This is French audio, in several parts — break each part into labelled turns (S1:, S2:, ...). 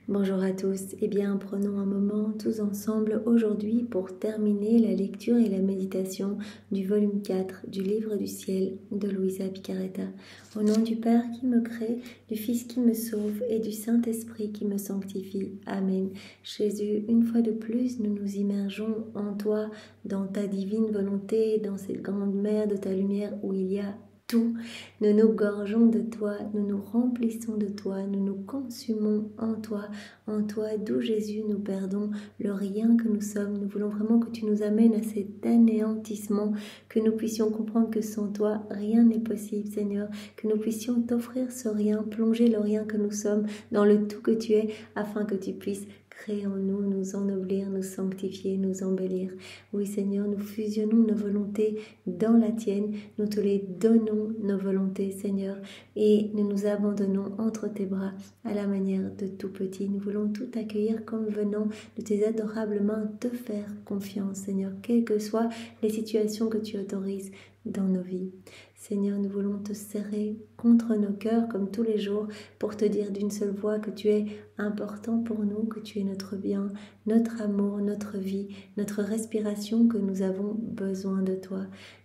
S1: Bonjour à tous, eh bien prenons un moment tous ensemble aujourd'hui pour terminer la lecture et la méditation du volume 4 du Livre du Ciel de Luisa Picaretta. Au nom du Père qui me crée, du Fils qui me sauve et du Saint-Esprit qui me sanctifie. Amen. Jésus, une fois de plus, nous nous immergeons en toi, dans ta divine volonté, dans cette grande mer de ta lumière où il y a tout. Nous nous gorgeons de toi, nous nous remplissons de toi, nous nous consumons en toi d'où Jésus nous perdons le rien que nous sommes. Nous voulons vraiment que tu nous amènes à cet anéantissement, que nous puissions comprendre que sans toi, rien n'est possible, Seigneur, que nous puissions t'offrir ce rien, plonger le rien que nous sommes dans le tout que tu es, afin que tu puisses créer en nous, nous ennoblir, nous sanctifier, nous embellir. Oui, Seigneur, nous fusionnons nos volontés dans la tienne, nous te les donnons, nos volontés, Seigneur, et nous nous abandonnons entre tes bras à la manière de tout petit. Nous voulons tout accueillir comme venant de tes adorables mains, te faire confiance, Seigneur, quelles que soient les situations que tu autorises dans nos vies. Seigneur, nous voulons te serrer contre nos cœurs comme tous les jours pour te dire d'une seule voix que tu es important pour nous, que tu es notre bien, notre amour, notre vie, notre respiration, que nous avons besoin de toi.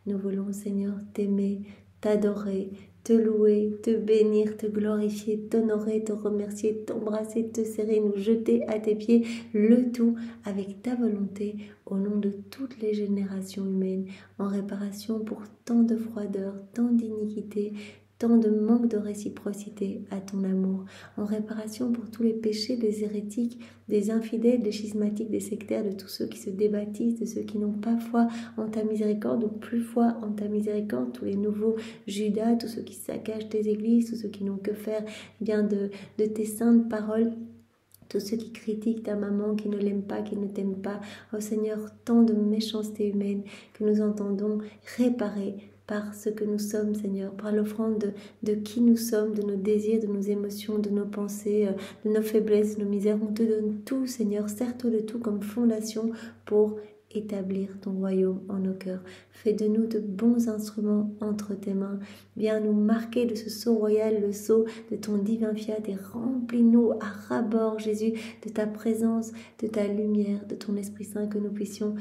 S1: Nous voulons, Seigneur, t'aimer, t'adorer, te louer, te bénir, te glorifier, t'honorer, te remercier, t'embrasser, te serrer, nous jeter à tes pieds, le tout avec ta volonté au nom de toutes les générations humaines, en réparation pour tant de froideur, tant d'iniquité, tant de manque de réciprocité à ton amour, en réparation pour tous les péchés des hérétiques, des infidèles, des schismatiques, des sectaires, de tous ceux qui se débaptisent, de ceux qui n'ont pas foi en ta miséricorde ou plus foi en ta miséricorde, tous les nouveaux Judas, tous ceux qui saccagent tes églises, tous ceux qui n'ont que faire bien de tes saintes paroles, tous ceux qui critiquent ta maman, qui ne l'aiment pas, qui ne t'aiment pas. Oh Seigneur, tant de méchanceté humaine que nous entendons réparer par ce que nous sommes, Seigneur, par l'offrande de qui nous sommes, de nos désirs, de nos émotions, de nos pensées, de nos faiblesses, de nos misères. On te donne tout, Seigneur, sers-toi de tout comme fondation pour établir ton royaume en nos cœurs. Fais de nous de bons instruments entre tes mains. Viens nous marquer de ce sceau royal, le sceau de ton divin fiat, et remplis-nous à ras-bord, Jésus, de ta présence, de ta lumière, de ton Esprit Saint, que nous puissions,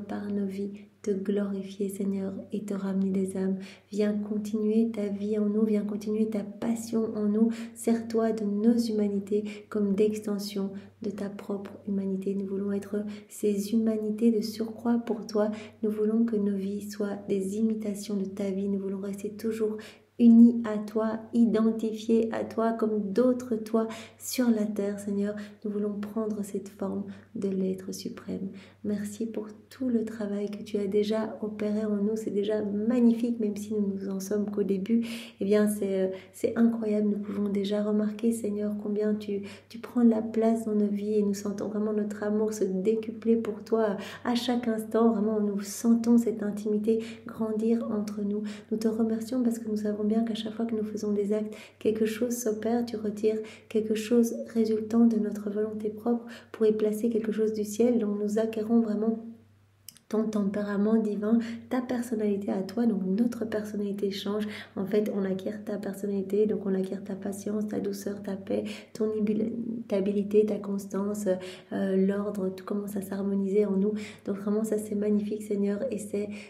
S1: par nos vies, te glorifier, Seigneur, et te ramener des âmes. Viens continuer ta vie en nous, viens continuer ta passion en nous. Sers-toi de nos humanités comme d'extension de ta propre humanité. Nous voulons être ces humanités de surcroît pour toi. Nous voulons que nos vies soient des imitations de ta vie. Nous voulons rester toujours unis à toi, identifiés à toi comme d'autres toi sur la terre, Seigneur. Nous voulons prendre cette forme de l'être suprême. Merci pour tout le travail que tu as déjà opéré en nous. C'est déjà magnifique, même si nous nous en sommes qu'au début. C'est incroyable. Nous pouvons déjà remarquer, Seigneur, combien tu prends la place dans nos vies, et nous sentons vraiment notre amour se décupler pour toi à chaque instant. Vraiment, nous sentons cette intimité grandir entre nous. Nous te remercions parce que nous savons bien qu'à chaque fois que nous faisons des actes, quelque chose s'opère, tu retires quelque chose résultant de notre volonté propre pour y placer quelque chose du ciel. Donc nous acquérons vraiment ton tempérament divin, ta personnalité à toi. Donc notre personnalité change. En fait, on acquiert ta personnalité, donc on acquiert ta patience, ta douceur, ta paix, ta habileté, ta constance, l'ordre, tout commence à s'harmoniser en nous. Donc vraiment, ça c'est magnifique, Seigneur, et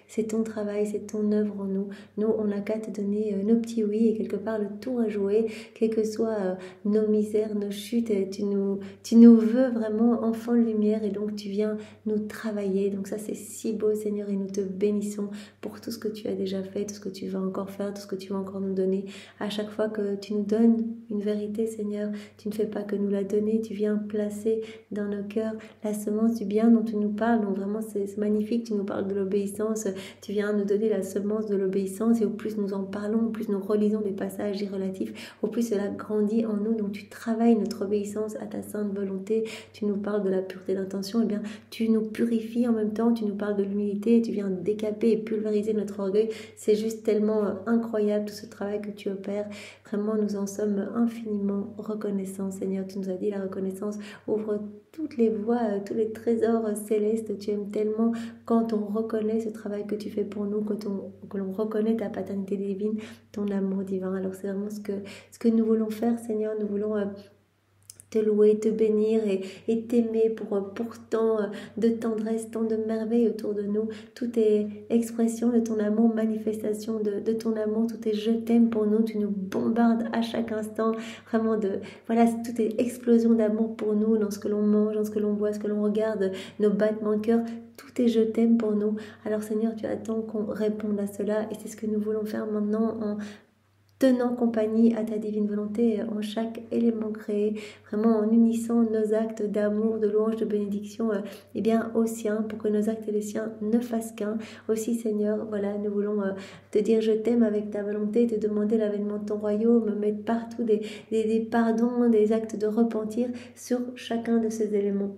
S1: c'est ton travail, c'est ton œuvre en nous. Nous, on n'a qu'à te donner nos petits oui, et quelque part le tour à jouer, quelles que soient nos misères, nos chutes. Tu nous veux vraiment enfants de lumière, et donc tu viens nous travailler. Donc ça, c'est si beau, Seigneur, et nous te bénissons pour tout ce que tu as déjà fait, tout ce que tu vas encore faire, tout ce que tu vas encore nous donner. À chaque fois que tu nous donnes une vérité, Seigneur, tu ne fais pas que nous la donner, tu viens placer dans nos cœurs la semence du bien dont tu nous parles. Donc vraiment, c'est magnifique, tu nous parles de l'obéissance, tu viens nous donner la semence de l'obéissance, et au plus nous en parlons, au plus nous relisons des passages relatifs, au plus cela grandit en nous. Donc tu travailles notre obéissance à ta sainte volonté, tu nous parles de la pureté d'intention, et bien tu nous purifies en même temps, tu nous parles de l'humilité, tu viens décaper et pulvériser notre orgueil. C'est juste tellement incroyable tout ce travail que tu opères. Vraiment, nous en sommes infiniment reconnaissants, Seigneur. Tu nous as dit la reconnaissance ouvre toutes les voies, tous les trésors célestes. Tu aimes tellement quand on reconnaît ce travail que tu fais pour nous, que l'on reconnaît ta paternité divine, ton amour divin. Alors c'est vraiment ce que nous voulons faire, Seigneur. Nous voulons te louer, te bénir et t'aimer pour tant de tendresse, tant de merveille autour de nous. Tout est expression de ton amour, manifestation de ton amour, tout est je t'aime pour nous, tu nous bombardes à chaque instant, vraiment voilà, tout est explosion d'amour pour nous, dans ce que l'on mange, dans ce que l'on boit, ce que l'on regarde, nos battements de cœur, tout est je t'aime pour nous. Alors Seigneur, tu attends qu'on réponde à cela et c'est ce que nous voulons faire maintenant en tenant compagnie à ta divine volonté en chaque élément créé, vraiment en unissant nos actes d'amour, de louange, de bénédiction, et bien aux siens, pour que nos actes et les siens ne fassent qu'un. Aussi Seigneur, voilà, nous voulons te dire je t'aime avec ta volonté, te demander l'avènement de ton royaume, mettre partout des pardons, des actes de repentir sur chacun de ces éléments.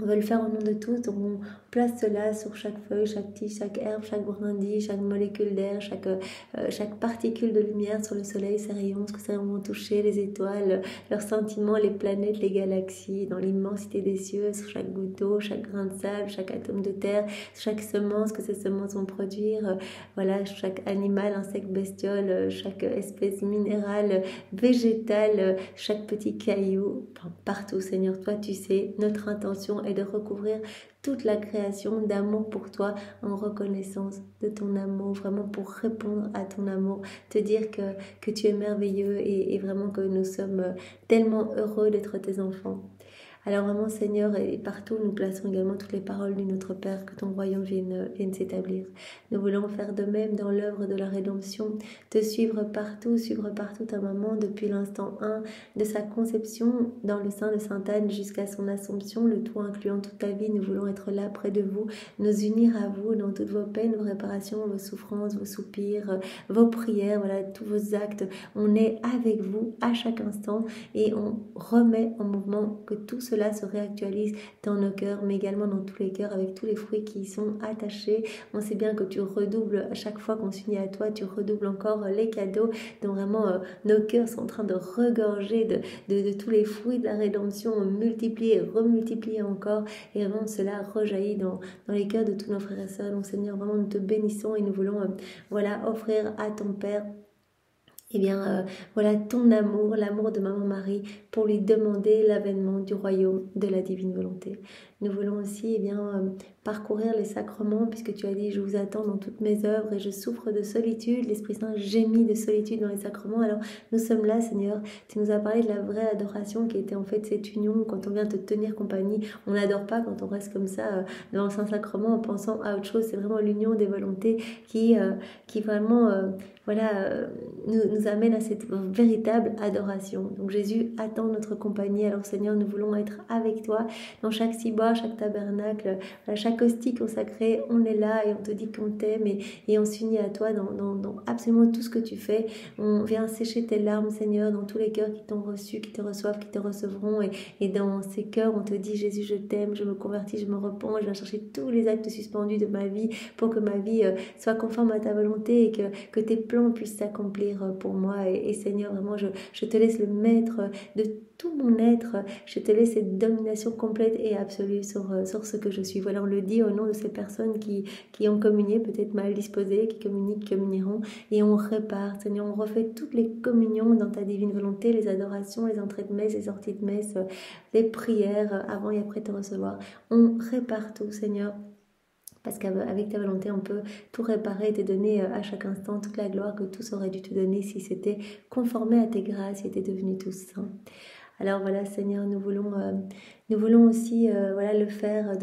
S1: On va le faire au nom de tous, donc on place cela sur chaque feuille, chaque tige, chaque herbe, chaque brindille, chaque molécule d'air, chaque particule de lumière sur le soleil, ses rayons, ce que ces rayons vont toucher, les étoiles, leurs sentiments, les planètes, les galaxies, dans l'immensité des cieux, sur chaque goutte d'eau, chaque grain de sable, chaque atome de terre, chaque semence que ces semences vont produire, voilà, chaque animal, insecte, bestiole, chaque espèce minérale, végétale, chaque petit caillou, partout Seigneur, toi tu sais, notre intention est de recouvrir toute la création d'amour pour toi en reconnaissance de ton amour, vraiment pour répondre à ton amour, te dire que tu es merveilleux et vraiment que nous sommes tellement heureux d'être tes enfants. Alors vraiment Seigneur, et partout nous plaçons également toutes les paroles du Notre Père, que ton royaume vienne s'établir. Nous voulons faire de même dans l'œuvre de la rédemption, te suivre partout ta maman depuis l'instant 1 de sa conception dans le sein de Sainte Anne jusqu'à son assomption, le tout incluant toute ta vie. Nous voulons être là près de vous, nous unir à vous dans toutes vos peines, vos réparations, vos souffrances, vos soupirs, vos prières, voilà, tous vos actes. On est avec vous à chaque instant et on remet en mouvement que tout cela se réactualise dans nos cœurs, mais également dans tous les cœurs, avec tous les fruits qui y sont attachés. On sait bien que tu redoubles à chaque fois qu'on s'unit à toi, tu redoubles encore les cadeaux, donc vraiment nos cœurs sont en train de regorger de tous les fruits de la rédemption, multipliés et remultipliés encore, et vraiment cela rejaillit dans les cœurs de tous nos frères et sœurs. Donc Seigneur, vraiment nous te bénissons et nous voulons voilà, offrir à ton Père eh bien, voilà ton amour, l'amour de Maman Marie, pour lui demander l'avènement du royaume de la divine volonté. Nous voulons aussi parcourir les sacrements, puisque tu as dit « Je vous attends dans toutes mes œuvres et je souffre de solitude ». L'Esprit Saint gémit de solitude dans les sacrements. Alors, nous sommes là, Seigneur. Tu nous as parlé de la vraie adoration qui était en fait cette union. Quand on vient te tenir compagnie, on n'adore pas quand on reste comme ça devant le Saint-Sacrement en pensant à autre chose. C'est vraiment l'union des volontés qui vraiment... nous amène à cette véritable adoration. Donc Jésus attend notre compagnie. Alors Seigneur, nous voulons être avec toi dans chaque ciboire, chaque tabernacle, chaque hostie consacrée. On est là et on te dit qu'on t'aime et on s'unit à toi dans absolument tout ce que tu fais. On vient sécher tes larmes, Seigneur, dans tous les cœurs qui t'ont reçu, qui te reçoivent, qui te recevront. Et dans ces cœurs, on te dit Jésus, je t'aime, je me convertis, je me repens, je viens chercher tous les actes suspendus de ma vie pour que ma vie soit conforme à ta volonté et que tes plans puissent s'accomplir pour moi. Et Seigneur, vraiment, je te laisse le maître de tout mon être. Je te laisse cette domination complète et absolue sur ce que je suis. Voilà, on le dit au nom de ces personnes qui ont communié, peut-être mal disposées, qui communient, qui communieront. Et on répare, Seigneur, on refait toutes les communions dans ta divine volonté, les adorations, les entrées de messe, les sorties de messe, les prières avant et après te recevoir. On répare tout, Seigneur. Parce qu'avec ta volonté, on peut tout réparer et te donner à chaque instant toute la gloire que tous auraient dû te donner si c'était conformé à tes grâces et était devenu tout saint. Alors voilà, Seigneur, nous voulons aussi le faire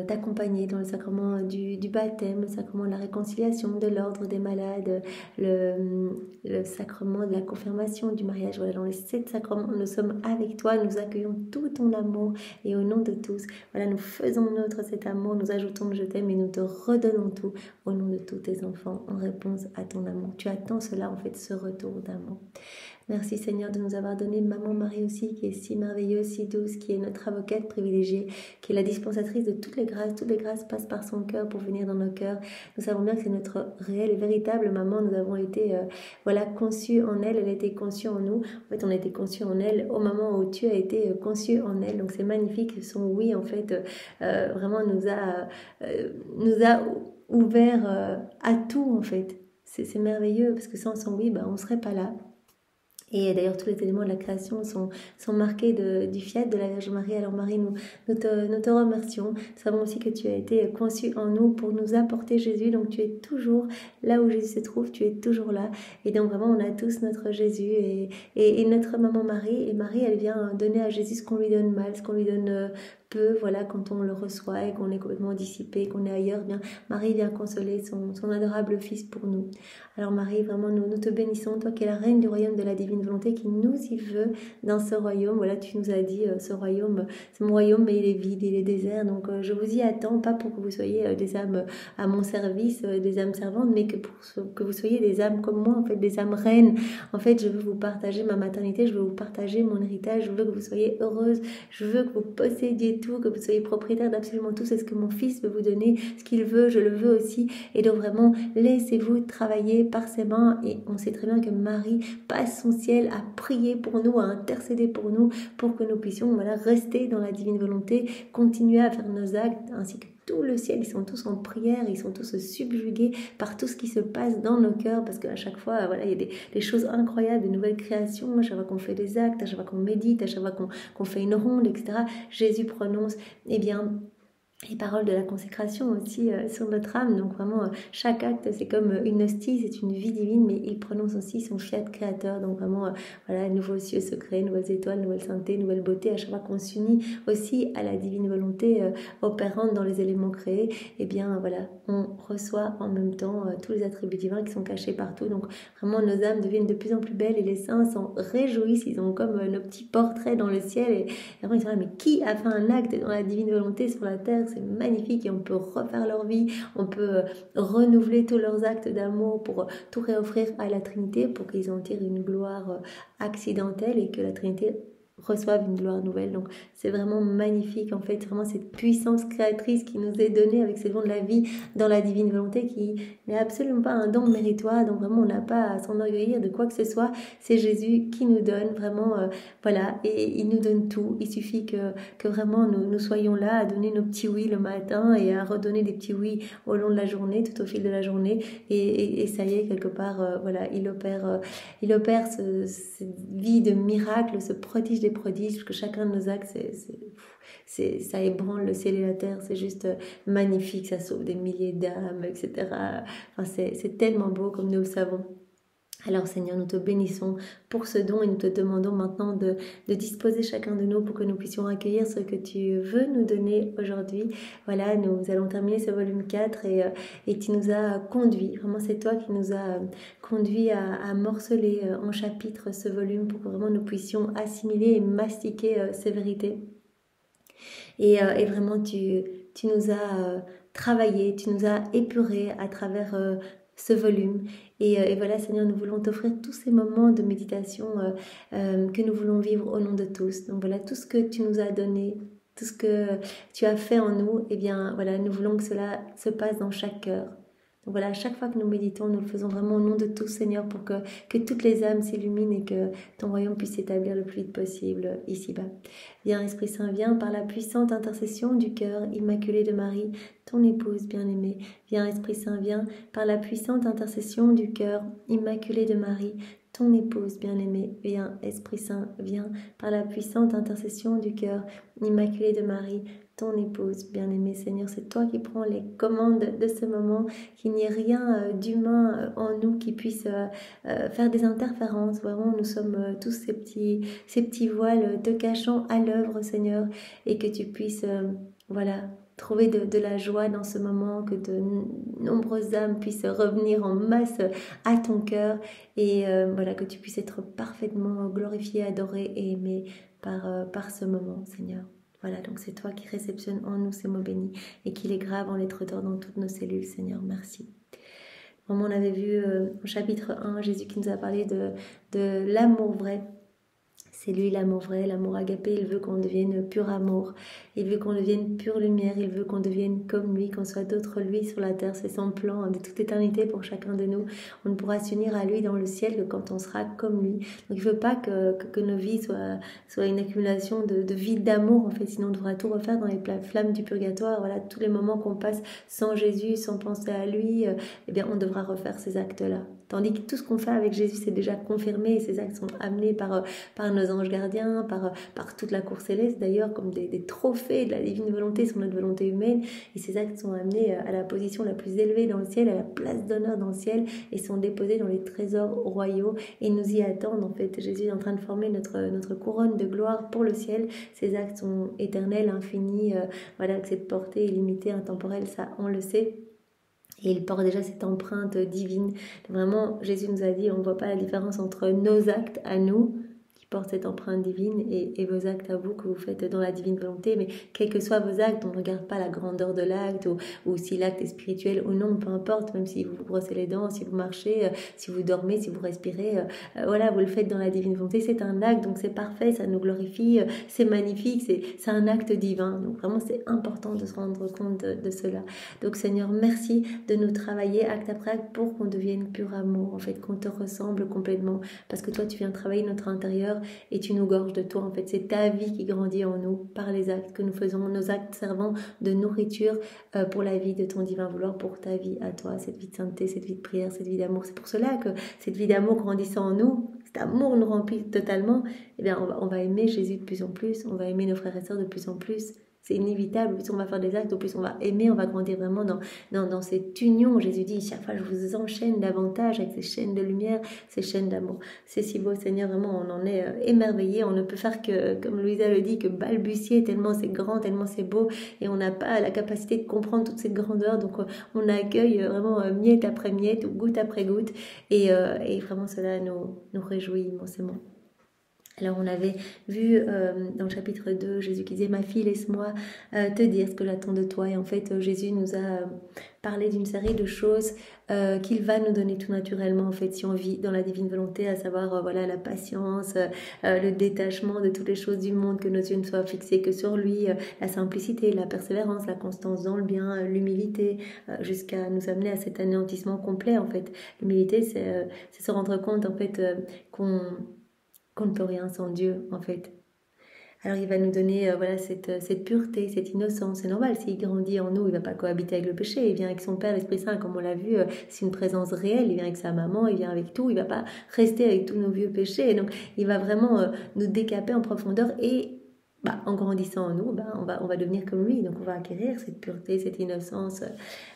S1: t'accompagner dans le sacrement du baptême, le sacrement de la réconciliation, de l'ordre des malades, le sacrement de la confirmation, du mariage. Voilà, dans les 7 sacrements, nous sommes avec toi, nous accueillons tout ton amour et au nom de tous, voilà, nous faisons nôtre cet amour, nous ajoutons je t'aime et nous te redonnons tout au nom de tous tes enfants en réponse à ton amour. Tu attends cela, en fait, ce retour d'amour. Merci Seigneur de nous avoir donné Maman Marie aussi, qui est si merveilleuse, si douce, qui est notre avocate privilégiée, qui est la dispensatrice de toutes les grâces passent par son cœur pour venir dans nos cœurs. Nous savons bien que c'est notre réelle et véritable maman. Nous avons été conçus en elle, elle a été conçue en nous. En fait, on a été conçus en elle au moment où tu as été conçu en elle. Donc c'est magnifique, son oui en fait vraiment nous a ouvert à tout en fait. C'est merveilleux parce que sans son oui, on ne serait pas là. Et d'ailleurs, tous les éléments de la création sont marqués du fiat de la Vierge Marie. Alors Marie, nous te remercions. Nous savons aussi que tu as été conçue en nous pour nous apporter Jésus. Donc tu es toujours là où Jésus se trouve, tu es toujours là. Et donc vraiment, on a tous notre Jésus et notre maman Marie. Et Marie, elle vient donner à Jésus ce qu'on lui donne mal, ce qu'on lui donne peu, voilà, quand on le reçoit et qu'on est complètement dissipé, qu'on est ailleurs, bien Marie vient consoler son adorable Fils pour nous. Alors Marie, vraiment, nous te bénissons, toi qui es la reine du royaume de la divine volonté, qui nous y veut dans ce royaume. Voilà, tu nous as dit, ce royaume, c'est mon royaume, mais il est vide, il est désert. Donc je vous y attends, pas pour que vous soyez des âmes à mon service, des âmes servantes, mais que vous soyez des âmes comme moi, en fait, des âmes reines. En fait, je veux vous partager ma maternité, je veux vous partager mon héritage, je veux que vous soyez heureuses, je veux que vous possédiez tout, que vous soyez propriétaire d'absolument tout. C'est ce que mon Fils veut vous donner, ce qu'il veut, je le veux aussi. Et donc vraiment, laissez-vous travailler par ses mains. Et on sait très bien que Marie passe son ciel à prier pour nous, à intercéder pour nous, pour que nous puissions rester dans la divine volonté, continuer à faire nos actes, ainsi que tout le ciel. Ils sont tous en prière, ils sont tous subjugués par tout ce qui se passe dans nos cœurs, parce qu'à chaque fois, il y a des choses incroyables, de nouvelles créations, à chaque fois qu'on fait des actes, à chaque fois qu'on médite, à chaque fois qu'on fait une ronde, etc. Jésus prononce, les paroles de la consécration aussi sur notre âme. Donc vraiment, chaque acte, c'est comme une hostie, c'est une vie divine, mais il prononce aussi son fiat créateur. Donc vraiment, nouveaux cieux secrets, nouvelles étoiles, nouvelle sainteté, nouvelle beauté. À chaque fois qu'on s'unit aussi à la divine volonté opérante dans les éléments créés, on reçoit en même temps tous les attributs divins qui sont cachés partout. Donc vraiment, nos âmes deviennent de plus en plus belles et les saints s'en réjouissent. Ils ont comme nos petits portraits dans le ciel et vraiment, ils sont là, mais qui a fait un acte dans la divine volonté sur la terre? C'est magnifique et on peut refaire leur vie, on peut renouveler tous leurs actes d'amour pour tout réoffrir à la Trinité pour qu'ils en tirent une gloire accidentelle et que la Trinité reçoivent une gloire nouvelle. Donc c'est vraiment magnifique, en fait, vraiment cette puissance créatrice qui nous est donnée avec ces dons de la vie dans la divine volonté, qui n'est absolument pas un don méritoire. Donc vraiment, on n'a pas à s'enorgueillir de quoi que ce soit. C'est Jésus qui nous donne vraiment, et il nous donne tout. Il suffit que vraiment nous soyons là à donner nos petits oui le matin et à redonner des petits oui au long de la journée, tout au fil de la journée, et ça y est, quelque part, il opère cette vie de miracle, ce prodige des prodiges, parce que chacun de nos actes, ça ébranle le ciel et la terre, c'est juste magnifique, ça sauve des milliers d'âmes, etc. Enfin, c'est tellement beau comme nous le savons. Alors Seigneur, nous te bénissons pour ce don et nous te demandons maintenant de disposer chacun de nous pour que nous puissions accueillir ce que tu veux nous donner aujourd'hui. Voilà, nous allons terminer ce volume 4 et tu nous as conduits, vraiment c'est toi qui nous as conduits à morceler en chapitres ce volume pour que vraiment nous puissions assimiler et mastiquer ces vérités. Et vraiment tu nous as travaillé, tu nous as épuré à travers ce volume. Et voilà, Seigneur, nous voulons t'offrir tous ces moments de méditation que nous voulons vivre au nom de tous. Donc voilà, tout ce que tu nous as donné, tout ce que tu as fait en nous, nous voulons que cela se passe dans chaque cœur. Donc voilà, à chaque fois que nous méditons, nous le faisons vraiment au nom de tous, Seigneur, pour que toutes les âmes s'illuminent et que ton royaume puisse s'établir le plus vite possible ici-bas. Viens, Esprit Saint, viens par la puissante intercession du cœur immaculé de Marie, ton épouse bien-aimée. Viens, Esprit Saint, viens par la puissante intercession du cœur immaculé de Marie, ton épouse bien-aimée. Viens, Esprit Saint, viens par la puissante intercession du cœur immaculé de Marie, ton épouse bien-aimée. Seigneur, c'est toi qui prends les commandes de ce moment, qu'il n'y ait rien d'humain en nous qui puisse faire des interférences. Vraiment, nous sommes tous ces petits voiles te cachant à l'œuvre, Seigneur, et que tu puisses, trouver de la joie dans ce moment, que de nombreuses âmes puissent revenir en masse à ton cœur, et que tu puisses être parfaitement glorifié, adoré et aimé par ce moment, Seigneur. Voilà, donc c'est toi qui réceptionnes en nous ces mots bénis et qui les grave en lettres d'or dans toutes nos cellules, Seigneur, merci. Vraiment, on avait vu au chapitre 1, Jésus qui nous a parlé de l'amour vrai. C'est lui l'amour vrai, l'amour agapé. Il veut qu'on devienne pur amour, il veut qu'on devienne pure lumière, il veut qu'on devienne comme lui, qu'on soit d'autres lui sur la terre. C'est son plan de toute éternité pour chacun de nous. On ne pourra s'unir à lui dans le ciel que quand on sera comme lui. Donc il ne veut pas que nos vies soient une accumulation de vides d'amour, en fait, sinon on devra tout refaire dans les flammes du purgatoire. Voilà, tous les moments qu'on passe sans Jésus, sans penser à lui, on devra refaire ces actes-là. Tandis que tout ce qu'on fait avec Jésus, c'est déjà confirmé, et ces actes sont amenés par nos anges gardiens, par toute la cour céleste d'ailleurs, comme des trophées de la divine volonté sur notre volonté humaine. Et ces actes sont amenés à la position la plus élevée dans le ciel, à la place d'honneur dans le ciel, et sont déposés dans les trésors royaux. Et nous y attendent en fait. Jésus est en train de former notre couronne de gloire pour le ciel. Ces actes sont éternels, infinis, voilà, que cette portée illimitée, intemporelle, ça on le sait. Et il porte déjà cette empreinte divine. Vraiment, Jésus nous a dit, on ne voit pas la différence entre nos actes à nous, qui portent cette empreinte divine, et vos actes à vous, que vous faites dans la divine volonté. Mais quels que soient vos actes, on ne regarde pas la grandeur de l'acte, ou si l'acte est spirituel ou non, peu importe, même si vous vous brossez les dents, si vous marchez, si vous dormez, si vous respirez, voilà, vous le faites dans la divine volonté. C'est un acte, donc c'est parfait, ça nous glorifie, c'est magnifique, c'est un acte divin. Donc vraiment, c'est important de se rendre compte de cela. Donc Seigneur, merci de nous travailler acte après acte pour qu'on devienne pur amour, en fait, qu'on te ressemble complètement, parce que toi, tu viens travailler notre intérieur et tu nous gorges de toi. En fait, c'est ta vie qui grandit en nous par les actes que nous faisons, nos actes servant de nourriture pour la vie de ton divin vouloir, pour ta vie à toi, cette vie de sainteté, cette vie de prière, cette vie d'amour. C'est pour cela que cette vie d'amour grandissant en nous, cet amour nous remplit totalement, eh bien, on va aimer Jésus de plus en plus, on va aimer nos frères et sœurs de plus en plus. C'est inévitable, plus on va faire des actes, au plus on va aimer, on va grandir vraiment dans cette union. Jésus dit, chaque fois je vous enchaîne davantage avec ces chaînes de lumière, ces chaînes d'amour. C'est si beau, Seigneur, vraiment on en est émerveillé. On ne peut faire que, comme Louisa le dit, que balbutier, tellement c'est grand, tellement c'est beau, et on n'a pas la capacité de comprendre toute cette grandeur. Donc on accueille vraiment miette après miette, ou goutte après goutte, et vraiment cela nous réjouit immensément. Alors on avait vu dans le chapitre 2, Jésus qui disait « Ma fille, laisse-moi te dire ce que j'attends de toi ». Et en fait, Jésus nous a parlé d'une série de choses qu'il va nous donner tout naturellement, en fait, si on vit dans la divine volonté, à savoir voilà, la patience, le détachement de toutes les choses du monde, que nos yeux ne soient fixés que sur lui, la simplicité, la persévérance, la constance dans le bien, l'humilité, jusqu'à nous amener à cet anéantissement complet, en fait. L'humilité, c'est se rendre compte, en fait, qu'on ne peut rien sans Dieu, en fait. Alors il va nous donner voilà, cette pureté, cette innocence. C'est normal, s'il grandit en nous, il ne va pas cohabiter avec le péché. Il vient avec son Père, l'Esprit Saint, comme on l'a vu, c'est une présence réelle. Il vient avec sa maman, il vient avec tout. Il ne va pas rester avec tous nos vieux péchés. Et donc il va vraiment nous décaper en profondeur, et en grandissant en nous, on va devenir comme lui. Donc on va acquérir cette pureté, cette innocence.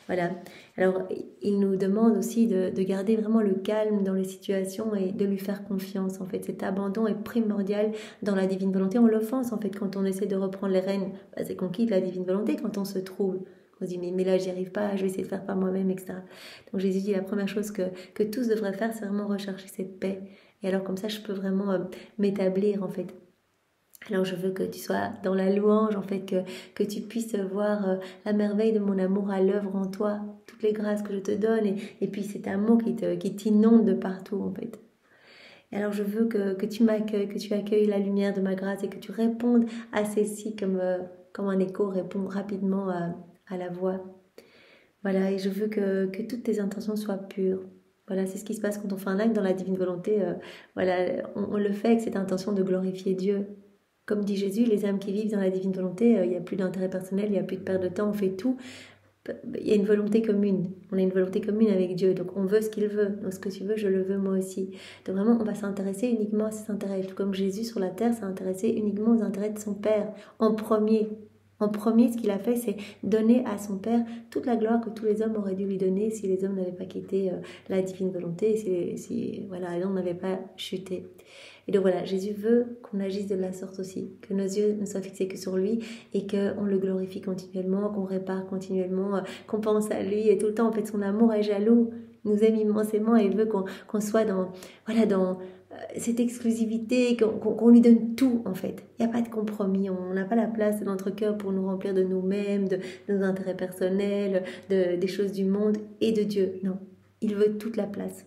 S1: Voilà. Alors il nous demande aussi de garder vraiment le calme dans les situations et de lui faire confiance. En fait, cet abandon est primordial dans la divine volonté. On l'offense en fait quand on essaie de reprendre les rênes. C'est qu'on quitte la divine volonté quand on se trouble. On se dit mais là j'y arrive pas, je vais essayer de faire par moi-même, etc. Donc Jésus dit la première chose que tous devraient faire, c'est vraiment rechercher cette paix. Et alors comme ça je peux vraiment m'établir en fait. Alors je veux que tu sois dans la louange, en fait, que tu puisses voir la merveille de mon amour à l'œuvre en toi, toutes les grâces que je te donne, et puis cet amour qui t'inonde de partout, en fait. Et alors je veux que tu m'accueilles, que tu accueilles la lumière de ma grâce, et que tu répondes à celle-ci comme un écho répond rapidement à la voix. Voilà, et je veux que toutes tes intentions soient pures. Voilà, c'est ce qui se passe quand on fait un acte dans la divine volonté. Voilà, on le fait avec cette intention de glorifier Dieu. Comme dit Jésus, les âmes qui vivent dans la divine volonté, il n'y a plus d'intérêt personnel, il n'y a plus de perte de temps, on fait tout. Il y a une volonté commune. On a une volonté commune avec Dieu. Donc on veut ce qu'il veut. Donc ce que tu veux, je le veux moi aussi. Donc vraiment, on va s'intéresser uniquement à ses intérêts. Tout comme Jésus sur la terre s'est intéressé uniquement aux intérêts de son Père. En premier, ce qu'il a fait, c'est donner à son Père toute la gloire que tous les hommes auraient dû lui donner si les hommes n'avaient pas quitté la divine volonté, si voilà, les hommes n'avaient pas chuté. Et donc voilà, Jésus veut qu'on agisse de la sorte aussi, que nos yeux ne soient fixés que sur lui et qu'on le glorifie continuellement, qu'on répare continuellement, qu'on pense à lui, et tout le temps, en fait, son amour est jaloux, il nous aime immensément et veut qu'on soit dans cette exclusivité, qu'on lui donne tout, en fait. Il n'y a pas de compromis, on n'a pas la place de notre cœur pour nous remplir de nous-mêmes, de nos intérêts personnels, des choses du monde et de Dieu. Non, il veut toute la place.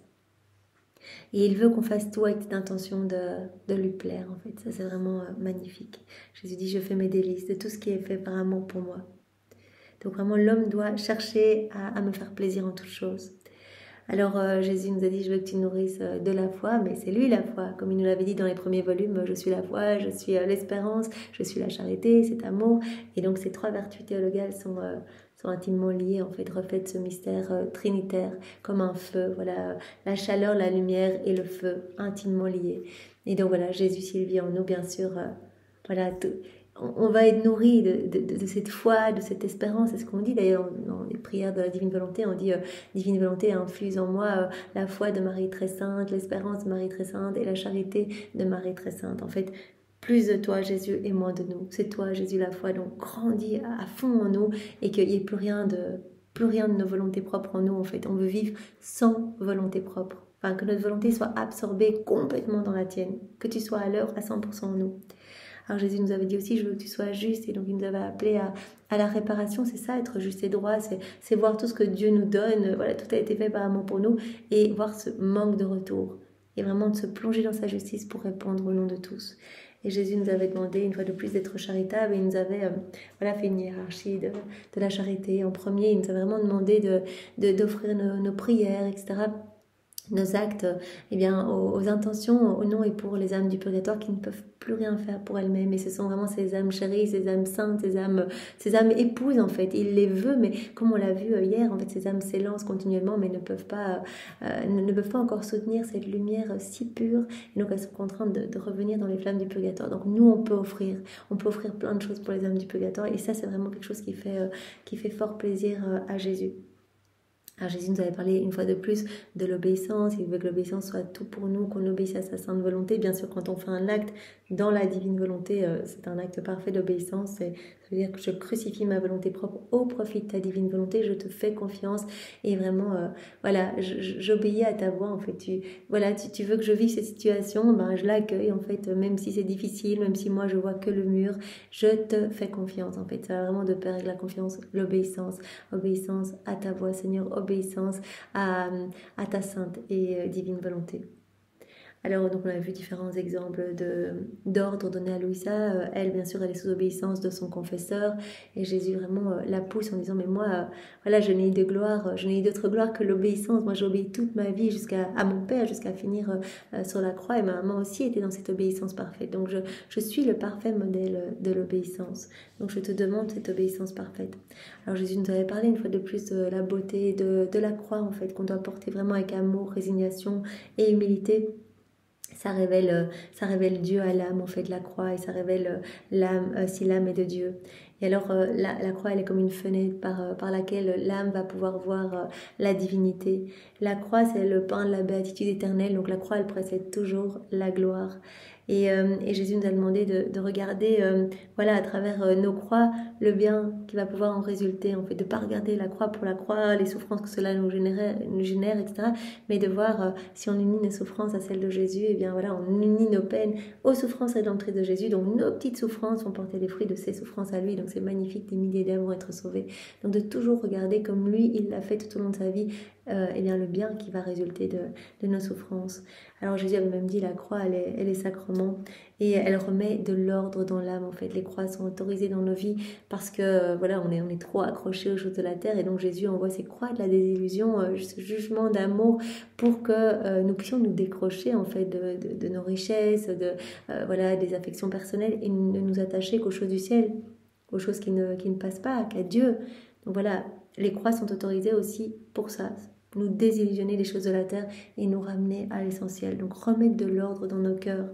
S1: Et il veut qu'on fasse tout avec cette intention de lui plaire, en fait. Ça, c'est vraiment magnifique. Jésus dit, je fais mes délices de tout ce qui est fait par amour pour moi. Donc vraiment, l'homme doit chercher à me faire plaisir en toutes choses. Alors Jésus nous a dit, je veux que tu nourrisses de la foi, mais c'est lui la foi. Comme il nous l'avait dit dans les premiers volumes, je suis la foi, je suis l'espérance, je suis la charité, cet amour. Et donc ces trois vertus théologales sont intimement liées, en fait, reflètent ce mystère trinitaire comme un feu. Voilà, la chaleur, la lumière et le feu, intimement liés. Et donc voilà, Jésus s'il vit en nous, bien sûr, voilà, on va être nourri de cette foi, de cette espérance. C'est ce qu'on dit d'ailleurs dans les prières de la divine volonté. On dit divine volonté infuse en moi la foi de Marie très sainte, l'espérance de Marie très sainte et la charité de Marie très sainte. En fait, plus de toi Jésus et moins de nous. C'est toi Jésus la foi, donc grandis à fond en nous et qu'il n'y ait plus rien de nos volontés propres en nous. En fait, on veut vivre sans volonté propre. Enfin, que notre volonté soit absorbée complètement dans la tienne, que tu sois à l'heure à 100% en nous. Alors Jésus nous avait dit aussi, je veux que tu sois juste, et donc il nous avait appelé à la réparation. C'est ça, être juste et droit, c'est voir tout ce que Dieu nous donne, voilà, tout a été fait par amour pour nous, et voir ce manque de retour, et vraiment de se plonger dans sa justice pour répondre au nom de tous. Et Jésus nous avait demandé une fois de plus d'être charitable, et il nous avait voilà, fait une hiérarchie de la charité. En premier, il nous a vraiment demandé d'offrir nos prières, etc., nos actes eh bien, aux intentions, au nom et pour les âmes du purgatoire qui ne peuvent plus rien faire pour elles-mêmes. Et ce sont vraiment ces âmes chéries, ces âmes saintes, ces âmes épouses en fait. Il les veut, mais comme on l'a vu hier, en fait, ces âmes s'élancent continuellement, mais ne peuvent pas encore soutenir cette lumière si pure. Et donc elles sont contraintes de revenir dans les flammes du purgatoire. Donc nous, on peut offrir plein de choses pour les âmes du purgatoire. Et ça, c'est vraiment quelque chose qui fait fort plaisir à Jésus. Alors Jésus nous avait parlé une fois de plus de l'obéissance. Il veut que l'obéissance soit tout pour nous, qu'on obéisse à sa sainte volonté. Bien sûr, quand on fait un acte dans la divine volonté, c'est un acte parfait d'obéissance. Ça veut dire que je crucifie ma volonté propre au profit de ta divine volonté. Je te fais confiance et vraiment, voilà, j'obéis à ta voix. En fait, tu veux que je vive cette situation, ben je l'accueille. En fait, même si c'est difficile, même si moi je vois que le mur, je te fais confiance. En fait, ça va vraiment de pair avec la confiance, l'obéissance, obéissance à ta voix, Seigneur. Obéissance à ta sainte et divine volonté. Alors, donc, on a vu différents exemples d'ordre donné à Louisa. Elle, bien sûr, elle est sous obéissance de son confesseur. Et Jésus vraiment la pousse en disant, mais moi, voilà, je n'ai eu de gloire, je n'ai eu d'autre gloire que l'obéissance. Moi, j'ai obéi toute ma vie à mon Père, jusqu'à finir sur la croix. Et ma maman aussi était dans cette obéissance parfaite. Donc, je suis le parfait modèle de l'obéissance. Donc, je te demande cette obéissance parfaite. Alors, Jésus nous avait parlé une fois de plus de la beauté de la croix, en fait, qu'on doit porter vraiment avec amour, résignation et humilité. Ça révèle Dieu à l'âme, en fait, la croix, et ça révèle l'âme, si l'âme est de Dieu. Et alors, la croix, elle est comme une fenêtre par laquelle l'âme va pouvoir voir la divinité. La croix, c'est le pain de la béatitude éternelle, donc la croix, elle précède toujours la gloire. Et Jésus nous a demandé de regarder, voilà, à travers nos croix, le bien qui va pouvoir en résulter, en fait, de ne pas regarder la croix pour la croix, les souffrances que cela nous génère, etc., mais de voir si on unit nos souffrances à celles de Jésus, et bien voilà, on unit nos peines aux souffrances rédemptrices de Jésus, donc nos petites souffrances vont porter les fruits de ses souffrances à lui, donc c'est magnifique, des milliers d'âmes vont être sauvées. Donc de toujours regarder comme lui, il l'a fait tout au long de sa vie, et bien le bien qui va résulter de nos souffrances. Alors Jésus avait même dit la croix, elle est sacrement, et elle remet de l'ordre dans l'âme. En fait, les croix sont autorisées dans nos vies parce que voilà, on est trop accrochés aux choses de la terre, et donc Jésus envoie ces croix de la désillusion, ce jugement d'amour, pour que nous puissions nous décrocher en fait de nos richesses, voilà, des affections personnelles, et ne nous attacher qu'aux choses du ciel, aux choses qui ne passent pas, qu'à Dieu. Donc voilà, les croix sont autorisées aussi pour ça, nous désillusionner des choses de la terre et nous ramener à l'essentiel. Donc remettre de l'ordre dans nos cœurs.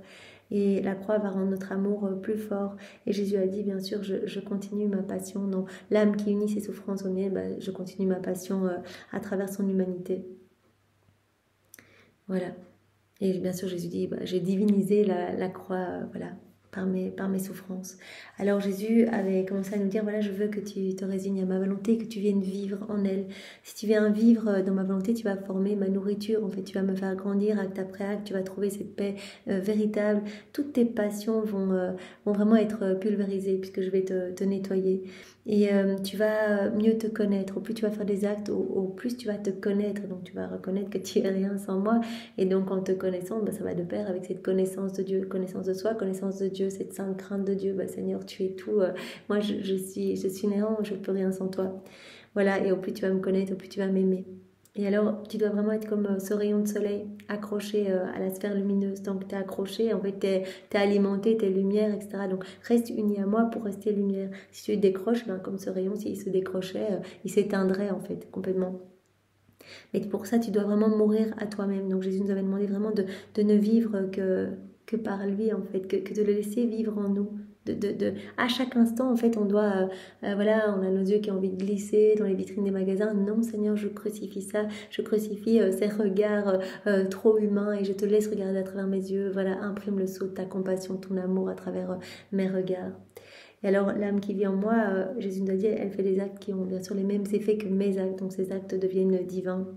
S1: Et la croix va rendre notre amour plus fort. Et Jésus a dit, bien sûr, je continue ma passion. Non, l'âme qui unit ses souffrances aux miennes, je continue ma passion à travers son humanité. Voilà. Et bien sûr, Jésus dit, j'ai divinisé la croix, voilà, par mes souffrances. Alors Jésus avait commencé à nous dire, voilà, je veux que tu te résignes à ma volonté, que tu viennes vivre en elle. Si tu viens vivre dans ma volonté, tu vas former ma nourriture, en fait, tu vas me faire grandir acte après acte, tu vas trouver cette paix véritable. Toutes tes passions vont vraiment être pulvérisées, puisque je vais te nettoyer. Et tu vas mieux te connaître. Au plus tu vas faire des actes, au plus tu vas te connaître. Donc tu vas reconnaître que tu es rien sans moi. Et donc en te connaissant, ça va de pair avec cette connaissance de Dieu, connaissance de soi, connaissance de Dieu, cette sainte crainte de Dieu. Seigneur, tu es tout. Moi, je suis néant, je ne peux rien sans toi. Voilà, et au plus tu vas me connaître, au plus tu vas m'aimer. Et alors, tu dois vraiment être comme ce rayon de soleil accroché à la sphère lumineuse. Donc, tu es accroché, en fait, tu es alimenté, tu es lumière, etc. Donc, reste uni à moi pour rester lumière. Si tu te décroches, ben, comme ce rayon, s'il se décrochait, il s'éteindrait, en fait, complètement. Mais pour ça, tu dois vraiment mourir à toi-même. Donc, Jésus nous avait demandé vraiment de ne vivre que par lui, en fait, que de le laisser vivre en nous. À chaque instant, en fait, on doit, voilà, on a nos yeux qui ont envie de glisser dans les vitrines des magasins. Non, Seigneur, je crucifie ça, je crucifie ces regards trop humains et je te laisse regarder à travers mes yeux. Voilà, imprime le sceau de ta compassion, ton amour à travers mes regards. Et alors, l'âme qui vit en moi, Jésus nous a dit, elle fait des actes qui ont bien sûr les mêmes effets que mes actes, donc ces actes deviennent divins.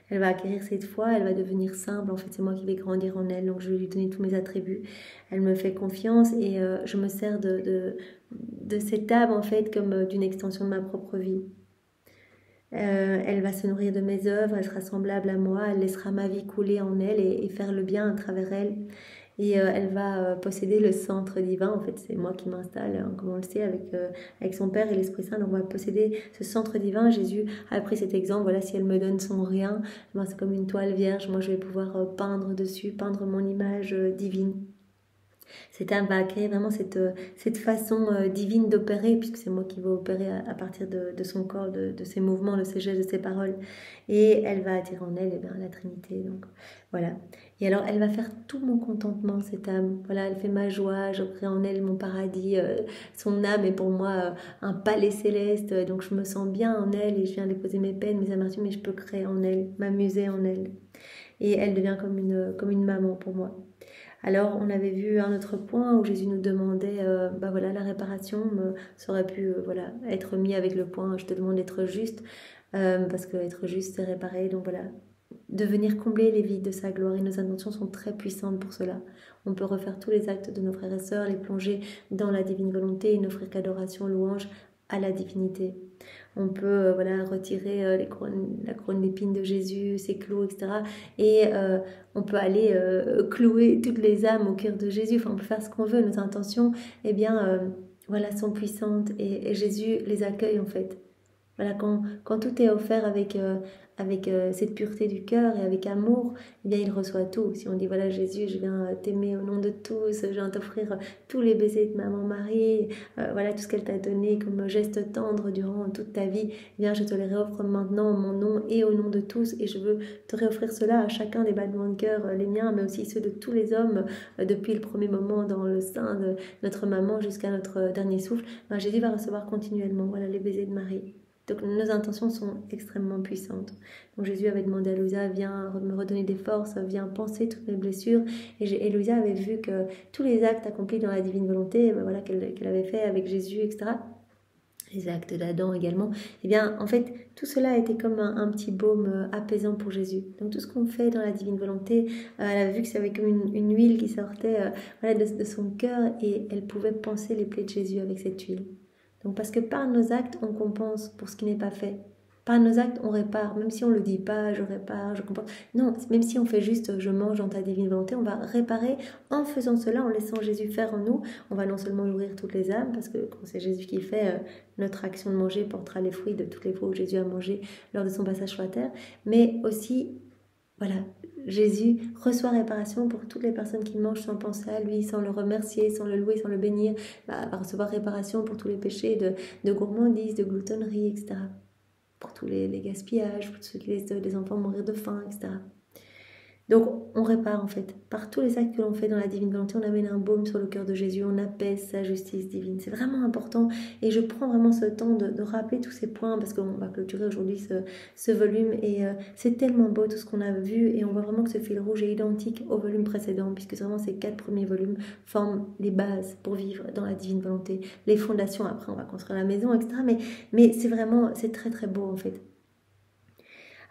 S1: Elle va acquérir cette foi, elle va devenir simple. En fait, c'est moi qui vais grandir en elle, donc je vais lui donner tous mes attributs. Elle me fait confiance et je me sers de cette âme, en fait, comme d'une extension de ma propre vie. Elle va se nourrir de mes œuvres, elle sera semblable à moi, elle laissera ma vie couler en elle et faire le bien à travers elle. Et elle va posséder le centre divin. En fait, c'est moi qui m'installe, hein, comme on le sait, avec son Père et l'Esprit Saint. Donc, on va posséder ce centre divin. Jésus a pris cet exemple. Voilà, si elle me donne son rien, ben, c'est comme une toile vierge. Moi, je vais pouvoir peindre dessus, peindre mon image divine. Cette âme va créer vraiment cette façon divine d'opérer, puisque c'est moi qui vais opérer à partir de son corps, de ses mouvements, de ses gestes, de ses paroles. Et elle va attirer en elle la Trinité. Donc voilà. Et alors, elle va faire tout mon contentement, cette âme. Voilà, elle fait ma joie, je crée en elle mon paradis. Son âme est pour moi un palais céleste. Donc je me sens bien en elle et je viens déposer mes peines, mes amertumes, mais je peux créer en elle, m'amuser en elle. Et elle devient comme une maman pour moi. Alors, on avait vu un autre point où Jésus nous demandait, voilà, la réparation, ça aurait pu voilà, être mis avec le point, je te demande d'être juste, parce que être juste, c'est réparer. Donc voilà, de venir combler les vides de sa gloire. Et nos intentions sont très puissantes pour cela. On peut refaire tous les actes de nos frères et sœurs, les plonger dans la divine volonté et n'offrir qu'adoration, louange à la divinité. On peut voilà, retirer la couronne d'épines de Jésus, ses clous, etc. Et on peut aller clouer toutes les âmes au cœur de Jésus. Enfin, on peut faire ce qu'on veut. Nos intentions, eh bien, voilà, sont puissantes et Jésus les accueille en fait. Voilà, quand tout est offert avec cette pureté du cœur et avec amour, eh bien, il reçoit tout. Si on dit, voilà, Jésus, je viens t'aimer au nom de tous, je viens t'offrir tous les baisers de maman Marie, voilà, tout ce qu'elle t'a donné comme geste tendre durant toute ta vie, eh bien, je te les réoffre maintenant en mon nom et au nom de tous, et je veux te réoffrir cela à chacun des battements de cœur, les miens, mais aussi ceux de tous les hommes, depuis le premier moment dans le sein de notre maman jusqu'à notre dernier souffle. Ben, Jésus va recevoir continuellement, voilà, les baisers de Marie. Donc nos intentions sont extrêmement puissantes. Donc Jésus avait demandé à Louisa, viens me redonner des forces, viens penser toutes mes blessures. Et Louisa avait vu que tous les actes accomplis dans la divine volonté, voilà, qu'elle avait fait avec Jésus, etc., les actes d'Adam également, eh bien en fait tout cela a été comme un petit baume apaisant pour Jésus. Donc tout ce qu'on fait dans la divine volonté, elle avait vu que c'était comme une huile qui sortait voilà, de son cœur et elle pouvait panser les plaies de Jésus avec cette huile. Donc parce que par nos actes, on compense pour ce qui n'est pas fait. Par nos actes, on répare. Même si on ne le dit pas, je répare, je compense. Non, même si on fait juste, je mange dans ta divine volonté, on va réparer en faisant cela, en laissant Jésus faire en nous. On va non seulement nourrir toutes les âmes, parce que quand c'est Jésus qui fait, notre action de manger portera les fruits de toutes les fois où Jésus a mangé lors de son passage sur la terre, mais aussi, voilà, Jésus reçoit réparation pour toutes les personnes qui mangent sans penser à lui, sans le remercier, sans le louer, sans le bénir. Va recevoir réparation pour tous les péchés de gourmandise, de gloutonnerie, etc. Pour tous les gaspillages, pour ceux qui laissent les enfants mourir de faim, etc. Donc on répare en fait. Par tous les actes que l'on fait dans la divine volonté, on amène un baume sur le cœur de Jésus, on apaise sa justice divine. C'est vraiment important et je prends vraiment ce temps de rappeler tous ces points parce qu'on va clôturer aujourd'hui ce volume et c'est tellement beau tout ce qu'on a vu et on voit vraiment que ce fil rouge est identique au volume précédent puisque vraiment ces 4 premiers volumes forment les bases pour vivre dans la divine volonté. Les fondations, après on va construire la maison, etc. Mais c'est très très beau en fait.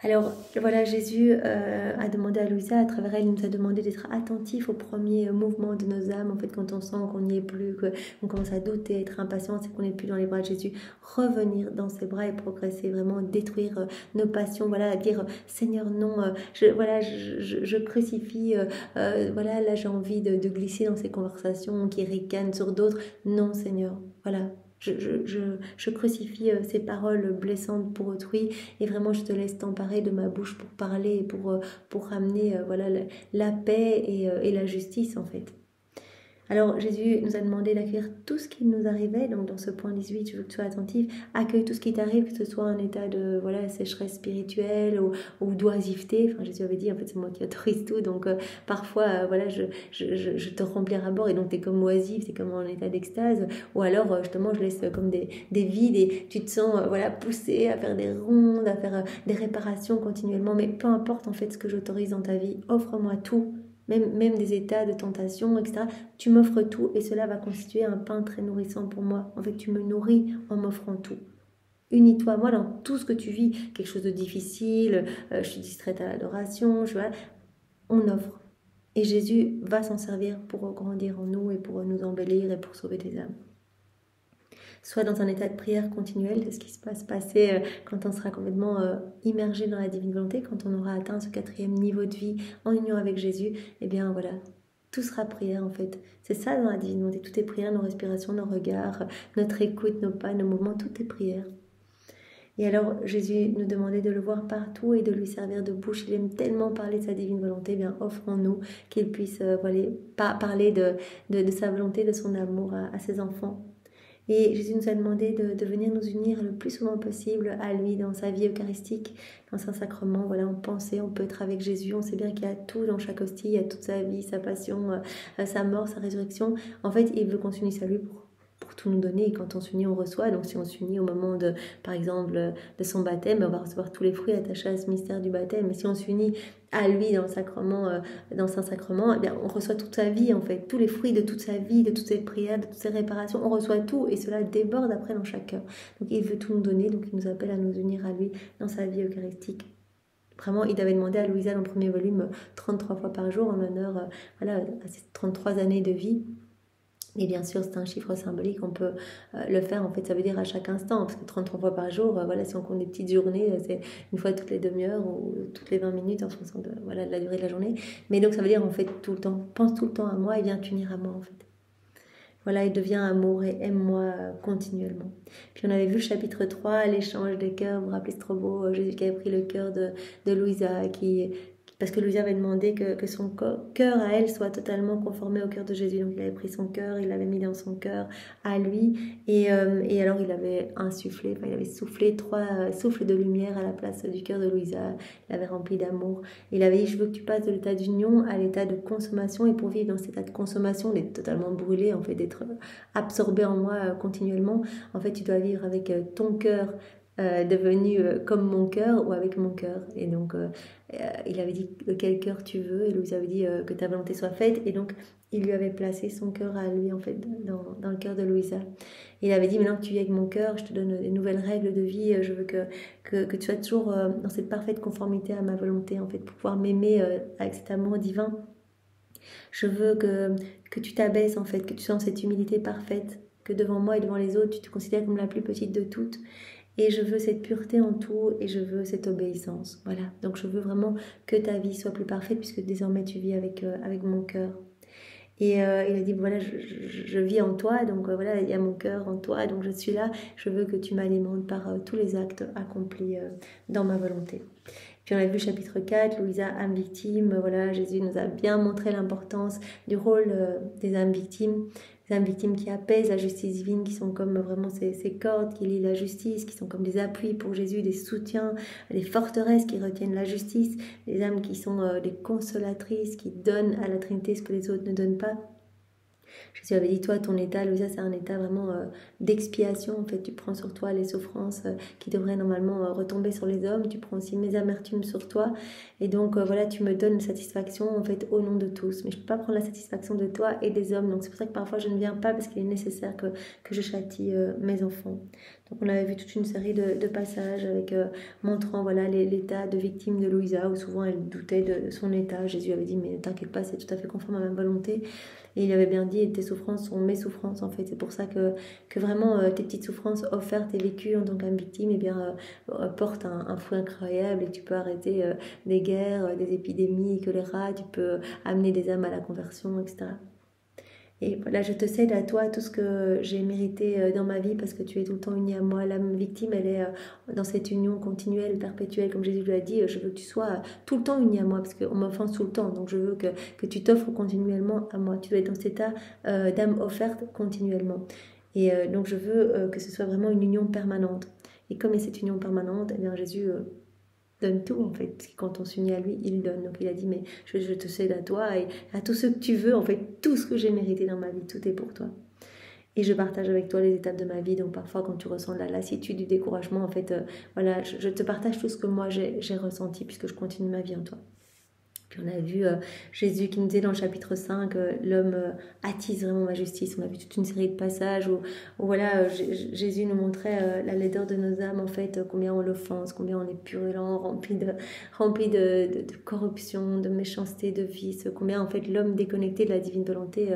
S1: Alors voilà, Jésus a demandé à Louisa, à travers elle, il nous a demandé d'être attentif aux premiers mouvements de nos âmes. En fait, quand on sent qu'on n'y est plus, qu'on commence à douter, être impatient, c'est qu'on n'est plus dans les bras de Jésus. Revenir dans ses bras et progresser, vraiment détruire nos passions. Voilà, dire Seigneur, non, je crucifie. Voilà, là j'ai envie de glisser dans ces conversations qui ricanent sur d'autres. Non, Seigneur, voilà. Je crucifie ces paroles blessantes pour autrui et vraiment je te laisse t'emparer de ma bouche pour parler et pour ramener voilà, la paix et la justice en fait. Alors Jésus nous a demandé d'accueillir tout ce qui nous arrivait, donc dans ce point 18, je veux que tu sois attentif, accueille tout ce qui t'arrive, que ce soit un état de voilà, sécheresse spirituelle ou d'oisiveté, enfin Jésus avait dit en fait c'est moi qui autorise tout, donc parfois voilà, je te remplis à bord et donc tu es comme oisif, tu es comme en état d'extase, ou alors justement je laisse comme des vides et tu te sens voilà, poussé à faire des rondes, à faire des réparations continuellement, mais peu importe en fait ce que j'autorise dans ta vie, offre-moi tout. Même des états de tentation, etc. Tu m'offres tout et cela va constituer un pain très nourrissant pour moi. En fait, tu me nourris en m'offrant tout. Unis-toi à moi dans tout ce que tu vis, quelque chose de difficile, je suis distraite à l'adoration, on offre. Et Jésus va s'en servir pour grandir en nous et pour nous embellir et pour sauver tes âmes. Soit dans un état de prière continuelle, c'est ce qui va se passer quand on sera complètement immergé dans la divine volonté, quand on aura atteint ce 4e niveau de vie en union avec Jésus, et bien voilà, tout sera prière en fait. C'est ça dans la divine volonté, tout est prière, nos respirations, nos regards, notre écoute, nos pas, nos mouvements, tout est prière. Et alors Jésus nous demandait de le voir partout et de lui servir de bouche. Il aime tellement parler de sa divine volonté, eh bien offrons-nous qu'il puisse parler de sa volonté, de son amour à ses enfants. Et Jésus nous a demandé de venir nous unir le plus souvent possible à lui dans sa vie eucharistique, dans un sacrement, voilà, en pensée, on peut être avec Jésus, on sait bien qu'il y a tout dans chaque hostie, il y a toute sa vie, sa passion, sa mort, sa résurrection. En fait, il veut qu'on s'unisse à lui pour tout nous donner et quand on s'unit, on reçoit. Donc si on s'unit au moment de, par exemple, de son baptême, on va recevoir tous les fruits attachés à ce mystère du baptême. Mais si on s'unit à lui dans le sacrement, dans un sacrement, eh bien, on reçoit toute sa vie en fait, tous les fruits de toute sa vie, de toutes ses prières, de toutes ses réparations, on reçoit tout et cela déborde après dans chaque cœur. Donc il veut tout nous donner, donc il nous appelle à nous unir à lui dans sa vie eucharistique. Vraiment, il avait demandé à Louisa dans le premier volume 33 fois par jour en honneur voilà, à ses 33 années de vie. Et bien sûr, c'est un chiffre symbolique, on peut le faire, en fait, ça veut dire à chaque instant, parce que 33 fois par jour, voilà, si on compte des petites journées, c'est une fois toutes les demi-heures ou toutes les 20 minutes en fonction de, voilà, de la durée de la journée. Mais donc, ça veut dire, en fait, tout le temps, pense tout le temps à moi et viens t'unir à moi, en fait. Voilà, il devient amour et aime-moi continuellement. Puis on avait vu le chapitre 3, l'échange des cœurs, vous vous rappelez, c'est trop beau, Jésus qui avait pris le cœur de Louisa, parce que Louisa avait demandé que son cœur à elle soit totalement conformé au cœur de Jésus. Donc il avait pris son cœur, il l'avait mis dans son cœur à lui. Et alors il avait insufflé, il avait soufflé 3 souffles de lumière à la place du cœur de Louisa. Il l'avait rempli d'amour. Il avait dit, je veux que tu passes de l'état d'union à l'état de consommation. Et pour vivre dans cet état de consommation, d'être totalement brûlé, en fait, d'être absorbé en moi continuellement, en fait, tu dois vivre avec ton cœur devenu comme mon cœur ou avec mon cœur. Et donc il avait dit quel cœur tu veux et Louise avait dit que ta volonté soit faite et donc il lui avait placé son cœur à lui en fait dans le cœur de Louisa. Il avait dit maintenant que tu vis avec mon cœur, je te donne des nouvelles règles de vie, je veux que tu sois toujours dans cette parfaite conformité à ma volonté en fait pour pouvoir m'aimer avec cet amour divin. Je veux que tu t'abaisses en fait, que tu sois dans cette humilité parfaite, que devant moi et devant les autres tu te considères comme la plus petite de toutes. Et je veux cette pureté en tout et je veux cette obéissance. Voilà, donc je veux vraiment que ta vie soit plus parfaite puisque désormais tu vis avec mon cœur. Et il a dit, voilà, je vis en toi, donc voilà, il y a mon cœur en toi, donc je suis là, je veux que tu m'alimentes par tous les actes accomplis dans ma volonté. Puis on a vu le chapitre 4, Louisa, âme victime, voilà, Jésus nous a bien montré l'importance du rôle des âmes victimes qui apaisent la justice divine, qui sont comme vraiment ces cordes qui lient la justice, qui sont comme des appuis pour Jésus, des soutiens, des forteresses qui retiennent la justice, des âmes qui sont des consolatrices, qui donnent à la Trinité ce que les autres ne donnent pas. Jésus avait dit, toi, ton état, Louisa, c'est un état vraiment d'expiation. En fait, tu prends sur toi les souffrances qui devraient normalement retomber sur les hommes. Tu prends aussi mes amertumes sur toi. Et donc, voilà, tu me donnes satisfaction, en fait, au nom de tous. Mais je ne peux pas prendre la satisfaction de toi et des hommes. Donc, c'est pour ça que parfois, je ne viens pas parce qu'il est nécessaire que je châtie mes enfants. Donc, on avait vu toute une série de passages avec montrant voilà, l'état de victime de Louisa, où souvent elle doutait de son état. Jésus avait dit, mais ne t'inquiète pas, c'est tout à fait conforme à ma volonté. Et il avait bien dit, tes souffrances sont mes souffrances en fait. C'est pour ça que vraiment tes petites souffrances offertes et vécues en tant qu'âme victime, eh bien, portent un fruit incroyable et tu peux arrêter des guerres, des épidémies, choléra, tu peux amener des âmes à la conversion, etc. Et voilà, je te cède à toi tout ce que j'ai mérité dans ma vie parce que tu es tout le temps uni à moi. L'âme victime, elle est dans cette union continuelle, perpétuelle, comme Jésus lui a dit. Je veux que tu sois tout le temps uni à moi parce qu'on m'offense tout le temps. Donc je veux que tu t'offres continuellement à moi. Tu dois être dans cet état d'âme offerte continuellement. Et donc je veux que ce soit vraiment une union permanente. Et comme il y a cette union permanente, eh bien Jésus donne tout en fait. Parce que quand on s'unit à lui, il donne. Donc il a dit, mais je te cède à toi et à tout ce que tu veux. En fait, tout ce que j'ai mérité dans ma vie, tout est pour toi. Et je partage avec toi les étapes de ma vie. Donc parfois quand tu ressens de la lassitude, du découragement, en fait, voilà, je te partage tout ce que moi j'ai ressenti puisque je continue ma vie en toi. Puis on a vu Jésus qui nous disait dans le chapitre 5, l'homme attise vraiment ma justice. On a vu toute une série de passages où voilà, Jésus nous montrait la laideur de nos âmes, en fait, combien on l'offense, combien on est purulent, rempli de corruption, de méchanceté, de vice, combien en fait l'homme déconnecté de la divine volonté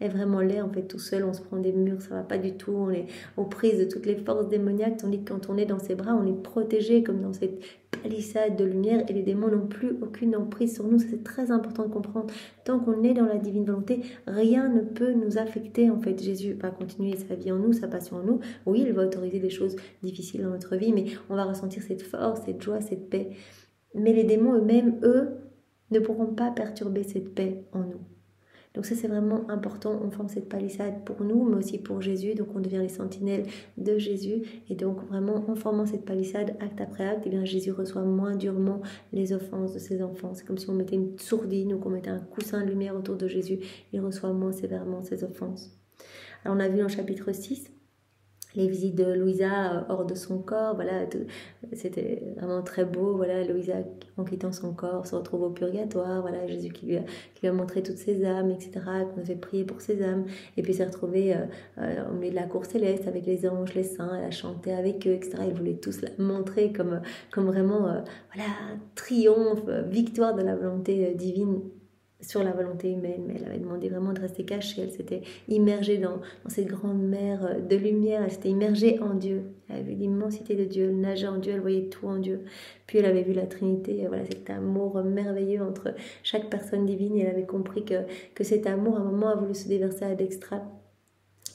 S1: est vraiment laid, en fait, tout seul, on se prend des murs, ça va pas du tout, on est aux prises de toutes les forces démoniaques, tandis que quand on est dans ses bras, on est protégé comme dans cette palissade de lumière et les démons n'ont plus aucune emprise sur nous. C'est très important de comprendre. Tant qu'on est dans la divine volonté, rien ne peut nous affecter. En fait, Jésus va continuer sa vie en nous, sa passion en nous. Oui, il va autoriser des choses difficiles dans notre vie, mais on va ressentir cette force, cette joie, cette paix. Mais les démons eux-mêmes, eux, ne pourront pas perturber cette paix en nous. Donc ça, c'est vraiment important. On forme cette palissade pour nous, mais aussi pour Jésus. Donc on devient les sentinelles de Jésus. Et donc vraiment, en formant cette palissade, acte après acte, eh bien, Jésus reçoit moins durement les offenses de ses enfants. C'est comme si on mettait une sourdine ou qu'on mettait un coussin de lumière autour de Jésus. Il reçoit moins sévèrement ses offenses. Alors on a vu dans le chapitre 6, les visites de Louisa hors de son corps, voilà, c'était vraiment très beau, voilà, Louisa en quittant son corps se retrouve au purgatoire, voilà, Jésus qui lui a montré toutes ses âmes, etc., qu'on avait prié pour ses âmes, et puis s'est retrouvée au milieu de la cour céleste avec les anges, les saints, elle a chanté avec eux, etc., ils voulaient tous la montrer comme vraiment, voilà, triomphe, victoire de la volonté divine sur la volonté humaine, mais elle avait demandé vraiment de rester cachée, elle s'était immergée dans cette grande mer de lumière, elle s'était immergée en Dieu, elle avait vu l'immensité de Dieu, elle nageait en Dieu, elle voyait tout en Dieu, puis elle avait vu la Trinité, voilà, cet amour merveilleux entre chaque personne divine, et elle avait compris que cet amour à un moment a voulu se déverser à l'extra.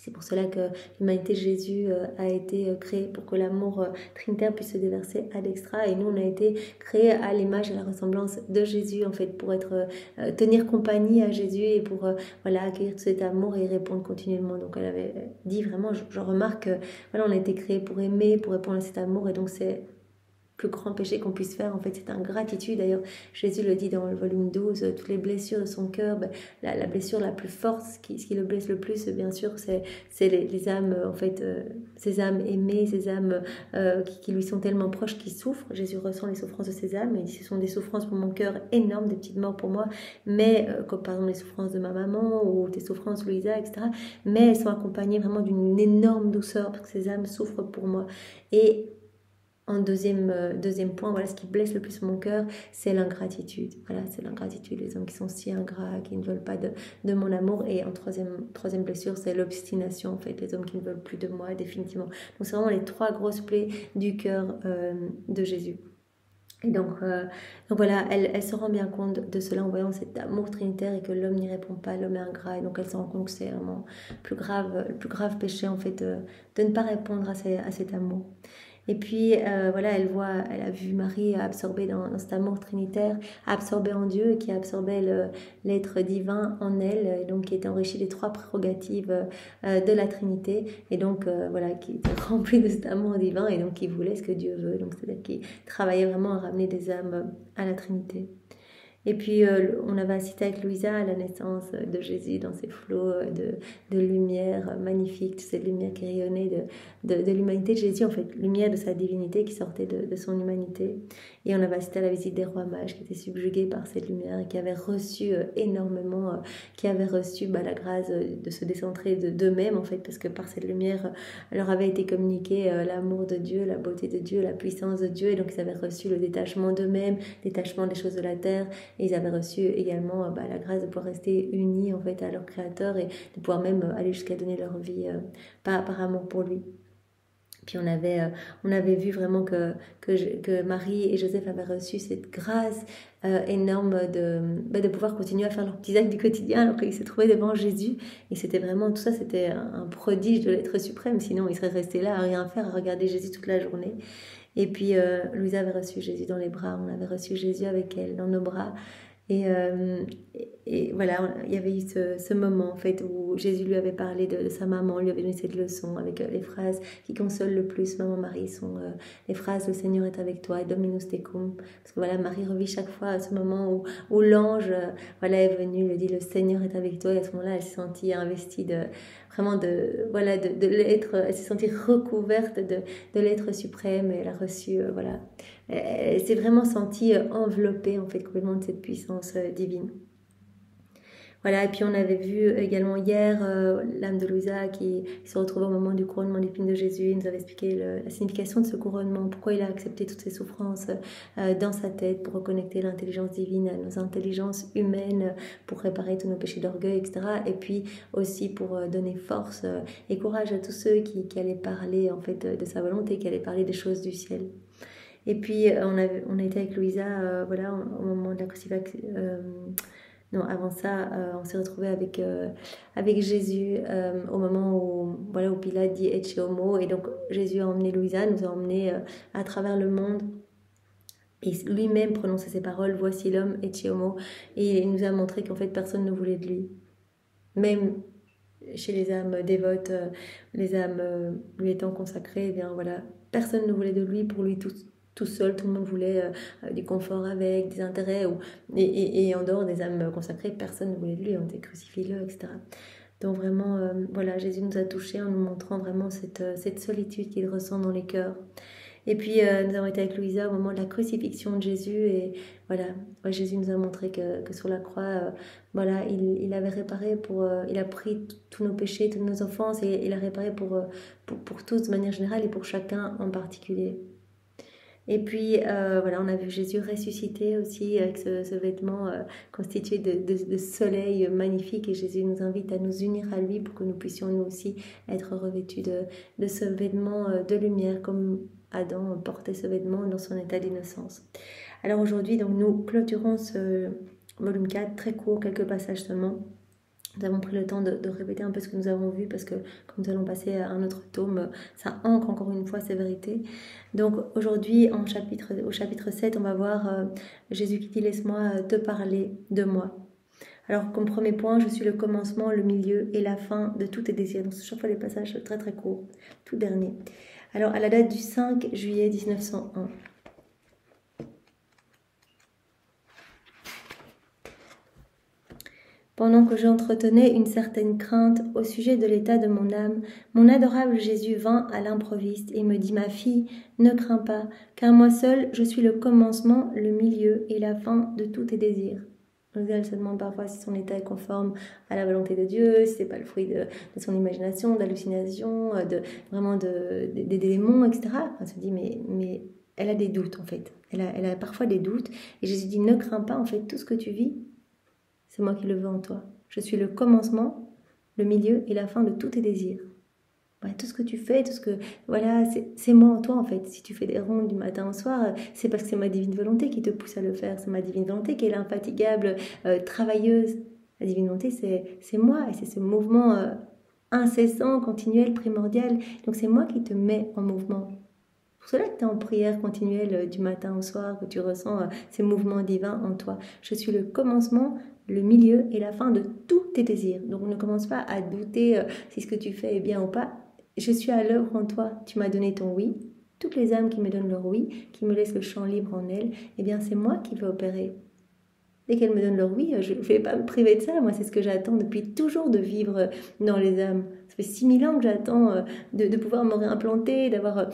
S1: C'est pour cela que l'humanité de Jésus a été créée, pour que l'amour trinitaire puisse se déverser à l'extra. Et nous, on a été créés à l'image et à la ressemblance de Jésus, en fait, pour être tenir compagnie à Jésus et pour voilà, accueillir cet amour et y répondre continuellement. Donc, elle avait dit vraiment, je remarque que voilà, on a été créés pour aimer, pour répondre à cet amour. Et donc, c'est plus grand péché qu'on puisse faire, en fait, c'est ingratitude. D'ailleurs, Jésus le dit dans le volume 12, toutes les blessures de son cœur, la blessure la plus forte, ce qui le blesse le plus, bien sûr, c'est les âmes, en fait, ces âmes aimées, ces âmes qui lui sont tellement proches, qui souffrent. Jésus ressent les souffrances de ces âmes, et il dit, ce sont des souffrances pour mon cœur énormes, des petites morts pour moi, mais comme par exemple les souffrances de ma maman, ou des souffrances de Louisa, etc., mais elles sont accompagnées vraiment d'une énorme douceur, parce que ces âmes souffrent pour moi. Et en deuxième point, voilà, ce qui blesse le plus mon cœur, c'est l'ingratitude. Voilà, c'est l'ingratitude, les hommes qui sont si ingrats, qui ne veulent pas de mon amour. Et en troisième blessure, c'est l'obstination, en fait, les hommes qui ne veulent plus de moi, définitivement. Donc c'est vraiment les trois grosses plaies du cœur de Jésus. Et donc voilà, elle se rend bien compte de cela en voyant cet amour trinitaire et que l'homme n'y répond pas, l'homme est ingrat. Et donc elle se rend compte que c'est vraiment le plus grave péché, en fait, de ne pas répondre à cet amour. Et puis voilà, elle a vu Marie absorbée dans cet amour trinitaire, absorbée en Dieu, qui absorbait l'être divin en elle, et donc qui était enrichie des trois prérogatives de la Trinité, et donc voilà, qui était remplie de cet amour divin, et donc qui voulait ce que Dieu veut, donc c'est-à-dire qui travaillait vraiment à ramener des âmes à la Trinité. Et puis, on avait assisté avec Louisa à la naissance de Jésus dans ces flots de lumière magnifique, cette lumière qui rayonnait de l'humanité de Jésus, en fait, lumière de sa divinité qui sortait de son humanité. Et on avait assisté à la visite des rois mages qui étaient subjugués par cette lumière et qui avaient reçu énormément, qui avaient reçu la grâce de se décentrer d'eux-mêmes, en fait, parce que par cette lumière leur avait été communiqué l'amour de Dieu, la beauté de Dieu, la puissance de Dieu, et donc ils avaient reçu le détachement d'eux-mêmes, détachement des choses de la terre. Et ils avaient reçu également la grâce de pouvoir rester unis, en fait, à leur Créateur, et de pouvoir même aller jusqu'à donner leur vie par amour pour lui. Puis on avait vu vraiment que Marie et Joseph avaient reçu cette grâce énorme de pouvoir continuer à faire leurs petits actes du quotidien alors qu'ils se trouvaient devant Jésus. Et c'était vraiment, tout ça, c'était un prodige de l'être suprême. Sinon, ils seraient restés là à rien faire, à regarder Jésus toute la journée. Et puis, Louisa avait reçu Jésus dans les bras. On avait reçu Jésus avec elle, dans nos bras. Et voilà, il y avait eu ce moment en fait où Jésus lui avait parlé de sa maman, lui avait donné cette leçon avec les phrases qui consolent le plus Maman Marie sont les phrases le Seigneur est avec toi et Dominus tecum, parce que voilà, Marie revit chaque fois ce moment où l'ange voilà, est venu, lui dit le Seigneur est avec toi, et à ce moment-là elle s'est sentie investie vraiment de l'être, elle s'est sentie recouverte de l'être suprême et elle a reçu voilà, elle s'est vraiment sentie enveloppée en fait complètement de cette puissance divine. Voilà, et puis on avait vu également hier l'âme de Louisa qui se retrouve au moment du couronnement d'épines de Jésus. Il nous avait expliqué la signification de ce couronnement, pourquoi il a accepté toutes ces souffrances dans sa tête pour reconnecter l'intelligence divine à nos intelligences humaines, pour réparer tous nos péchés d'orgueil, etc. Et puis aussi pour donner force et courage à tous ceux qui allaient parler en fait de sa volonté, qui allaient parler des choses du ciel. Et puis on a été avec Louisa voilà, au moment de la crucifixion. Non, avant ça, on s'est retrouvé avec Jésus au moment où Pilate dit Ecce homo, et donc Jésus a emmené Louisa, nous a emmenés à travers le monde, et lui-même prononçait ces paroles, voici l'homme Ecce homo, et il nous a montré qu'en fait personne ne voulait de lui, même chez les âmes dévotes, les âmes lui étant consacrées, eh bien voilà, personne ne voulait de lui, pour lui tout seul, tout le monde voulait du confort avec, des intérêts, et en dehors des âmes consacrées, personne ne voulait de lui, on était crucifie-le, etc. Donc vraiment, voilà, Jésus nous a touchés en nous montrant vraiment cette solitude qu'il ressent dans les cœurs. Et puis nous avons été avec Louisa au moment de la crucifixion de Jésus, et voilà, Jésus nous a montré que sur la croix, voilà, il avait réparé il a pris tous nos péchés, toutes nos offenses, et il a réparé pour tous de manière générale et pour chacun en particulier. Et puis voilà, on a vu Jésus ressuscité aussi avec ce vêtement constitué de soleil magnifique, et Jésus nous invite à nous unir à lui pour que nous puissions nous aussi être revêtus de ce vêtement de lumière, comme Adam portait ce vêtement dans son état d'innocence. Alors aujourd'hui, donc, nous clôturons ce volume 4, très court, quelques passages seulement. Nous avons pris le temps de répéter un peu ce que nous avons vu, parce que comme nous allons passer à un autre tome, ça ancre encore une fois ces vérités. Donc aujourd'hui, au chapitre 7, on va voir Jésus qui dit « Laisse-moi te parler de moi ». Alors comme premier point, je suis le commencement, le milieu et la fin de tous tes désirs. Donc chaque fois des passages très très courts, tout dernier. Alors à la date du 5 juillet 1901. Pendant que j'entretenais une certaine crainte au sujet de l'état de mon âme, mon adorable Jésus vint à l'improviste et me dit « Ma fille, ne crains pas, car moi seul, je suis le commencement, le milieu et la fin de tous tes désirs. » Elle se demande parfois si son état est conforme à la volonté de Dieu, si ce n'est pas le fruit de son imagination, d'hallucination, vraiment des démons, etc. Elle se dit mais elle a des doutes en fait. Elle a parfois des doutes. Et Jésus dit « Ne crains pas, en fait, tout ce que tu vis, c'est moi qui le veux en toi. Je suis le commencement, le milieu et la fin de tous tes désirs. » Ouais, tout ce que tu fais, tout ce que... Voilà, c'est moi en toi en fait. Si tu fais des rondes du matin au soir, c'est parce que c'est ma divine volonté qui te pousse à le faire. C'est ma divine volonté qui est l'infatigable, travailleuse. La divine volonté, c'est moi. Et c'est ce mouvement incessant, continuel, primordial. Donc c'est moi qui te mets en mouvement. C'est pour cela que tu es en prière continuelle du matin au soir, que tu ressens ces mouvements divins en toi. Je suis le commencement, le milieu et la fin de tous tes désirs. Donc ne commence pas à douter si ce que tu fais est bien ou pas. Je suis à l'œuvre en toi. Tu m'as donné ton oui. Toutes les âmes qui me donnent leur oui, qui me laissent le champ libre en elles, eh bien c'est moi qui vais opérer. Dès qu'elles me donnent leur oui, je ne vais pas me priver de ça. Moi, c'est ce que j'attends depuis toujours, de vivre dans les âmes. Ça fait 6000 ans que j'attends de pouvoir me réimplanter, d'avoir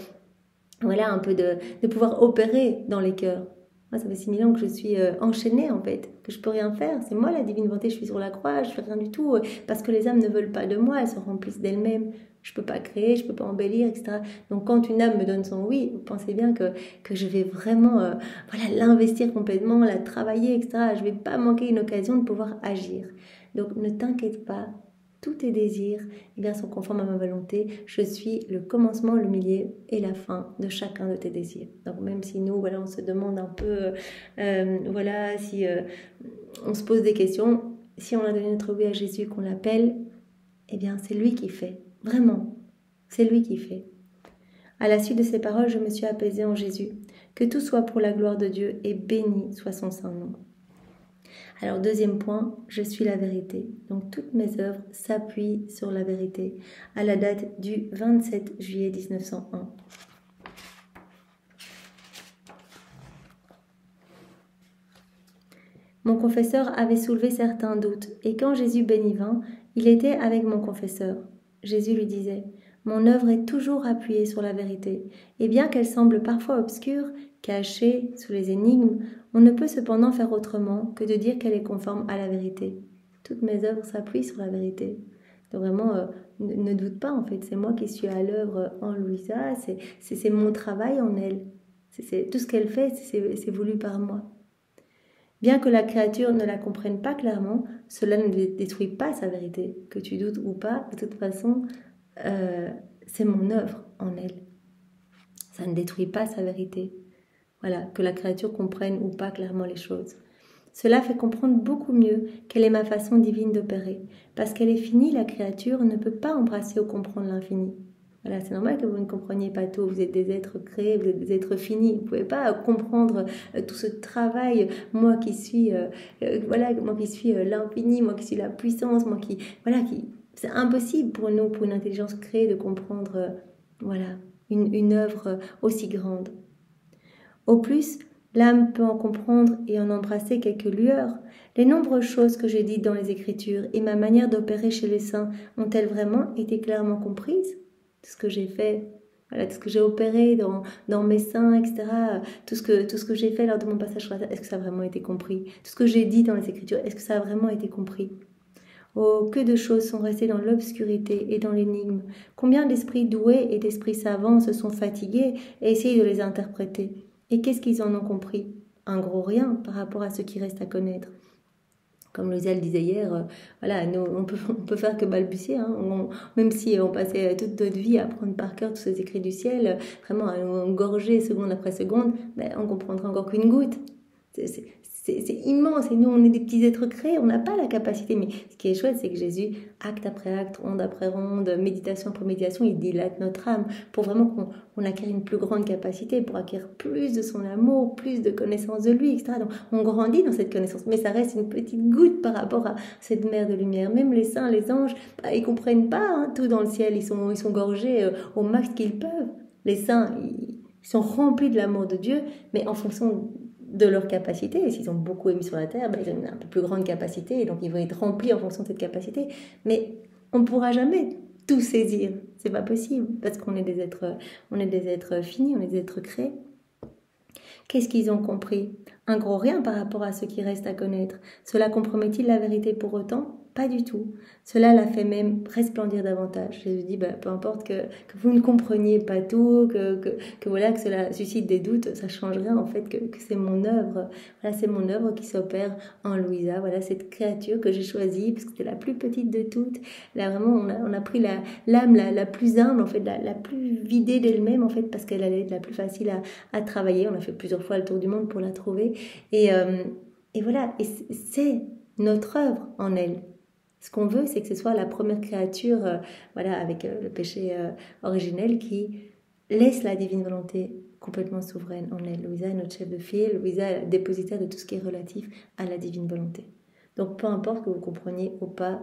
S1: voilà, un peu de pouvoir opérer dans les cœurs. Moi, ça fait 6000 ans que je suis enchaînée, en fait, que je peux rien faire. C'est moi, la divine volonté, je suis sur la croix, je fais rien du tout, parce que les âmes ne veulent pas de moi, elles se remplissent d'elles-mêmes. Je peux pas créer, je peux pas embellir, etc. Donc, quand une âme me donne son oui, vous pensez bien que je vais vraiment voilà, l'investir complètement, la travailler, etc. Je vais pas manquer une occasion de pouvoir agir. Donc, ne t'inquiète pas, tous tes désirs eh bien, sont conformes à ma volonté. Je suis le commencement, le milieu et la fin de chacun de tes désirs. Donc même si nous, voilà, on se demande un peu, voilà, si on se pose des questions, si on a donné notre oui à Jésus, qu'on l'appelle, eh bien c'est lui qui fait. Vraiment, c'est lui qui fait. À la suite de ces paroles, je me suis apaisée en Jésus. Que tout soit pour la gloire de Dieu et béni soit son saint nom. Alors deuxième point, je suis la vérité. Donc toutes mes œuvres s'appuient sur la vérité. À la date du 27 juillet 1901. Mon confesseur avait soulevé certains doutes, et quand Jésus bénit vint, il était avec mon confesseur. Jésus lui disait « Mon œuvre est toujours appuyée sur la vérité, et bien qu'elle semble parfois obscure, cachée sous les énigmes, on ne peut cependant faire autrement que de dire qu'elle est conforme à la vérité. Toutes mes œuvres s'appuient sur la vérité. » Donc vraiment, ne doute pas en fait, c'est moi qui suis à l'œuvre en Louisa, c'est mon travail en elle. Tout ce qu'elle fait, c'est voulu par moi. Bien que la créature ne la comprenne pas clairement, cela ne détruit pas sa vérité. Que tu doutes ou pas, de toute façon, c'est mon œuvre en elle. Ça ne détruit pas sa vérité. Voilà, que la créature comprenne ou pas clairement les choses. Cela fait comprendre beaucoup mieux quelle est ma façon divine d'opérer. Parce qu'elle est finie, la créature ne peut pas embrasser ou comprendre l'infini. Voilà, c'est normal que vous ne compreniez pas tout. Vous êtes des êtres créés, vous êtes des êtres finis. Vous ne pouvez pas comprendre tout ce travail. Moi qui suis, moi qui suis l'infini, moi qui suis la puissance, c'est impossible pour nous, pour une intelligence créée, de comprendre, une œuvre aussi grande. Au plus, l'âme peut en comprendre et en embrasser quelques lueurs. Les nombreuses choses que j'ai dites dans les Écritures et ma manière d'opérer chez les saints ont-elles vraiment été clairement comprises ? Tout ce que j'ai fait, tout ce que j'ai opéré dans mes seins, etc. Tout ce que j'ai fait lors de mon passage sur la terre, est-ce que ça a vraiment été compris ? Tout ce que j'ai dit dans les Écritures, est-ce que ça a vraiment été compris ? Oh, que de choses sont restées dans l'obscurité et dans l'énigme. Combien d'esprits doués et d'esprits savants se sont fatigués et essayent de les interpréter. Et qu'est-ce qu'ils en ont compris ? Un gros rien par rapport à ce qui reste à connaître. Comme Louisa le disait hier, nous, on peut faire que balbutier, même si on passait toute notre vie à apprendre par cœur tous ces écrits du ciel, vraiment à nous gorger seconde après seconde, on comprendra encore qu'une goutte. C'est immense, et nous on est des petits êtres créés, on n'a pas la capacité, mais ce qui est chouette c'est que Jésus, acte après acte, ronde après ronde, méditation après méditation, il dilate notre âme pour vraiment qu'on acquiert une plus grande capacité, pour acquérir plus de son amour, plus de connaissance de lui, etc. Donc on grandit dans cette connaissance, mais ça reste une petite goutte par rapport à cette mer de lumière. Même les saints, les anges, ils comprennent pas tout dans le ciel, ils sont gorgés au max qu'ils peuvent. Les saints, ils sont remplis de l'amour de Dieu, mais en fonction de leur capacité, et s'ils ont beaucoup émis sur la terre, ils ont une un peu plus grande capacité, et donc ils vont être remplis en fonction de cette capacité, mais on ne pourra jamais tout saisir, c'est pas possible, parce qu'on est des êtres finis, on est des êtres créés. Qu'est-ce qu'ils ont compris ? Un gros rien par rapport à ce qui reste à connaître. Cela compromet-il la vérité pour autant ? Pas du tout. Cela la fait même resplendir davantage. Jésus dit, peu importe que vous ne compreniez pas tout, que cela suscite des doutes, ça change rien en fait, que c'est mon œuvre. Voilà, c'est mon œuvre qui s'opère en Louisa. Voilà, cette créature que j'ai choisie, parce que c'était la plus petite de toutes. Là, vraiment, on a pris l'âme la plus humble, en fait, la plus vidée d'elle-même, en fait, parce qu'elle allait être la plus facile à travailler. On a fait plusieurs fois le tour du monde pour la trouver. Et voilà, et c'est notre œuvre en elle. Ce qu'on veut, c'est que ce soit la première créature, avec le péché originel, qui laisse la divine volonté complètement souveraine en elle. Louisa est notre chef de file, Louisa est la dépositaire de tout ce qui est relatif à la divine volonté. Donc peu importe que vous compreniez ou pas,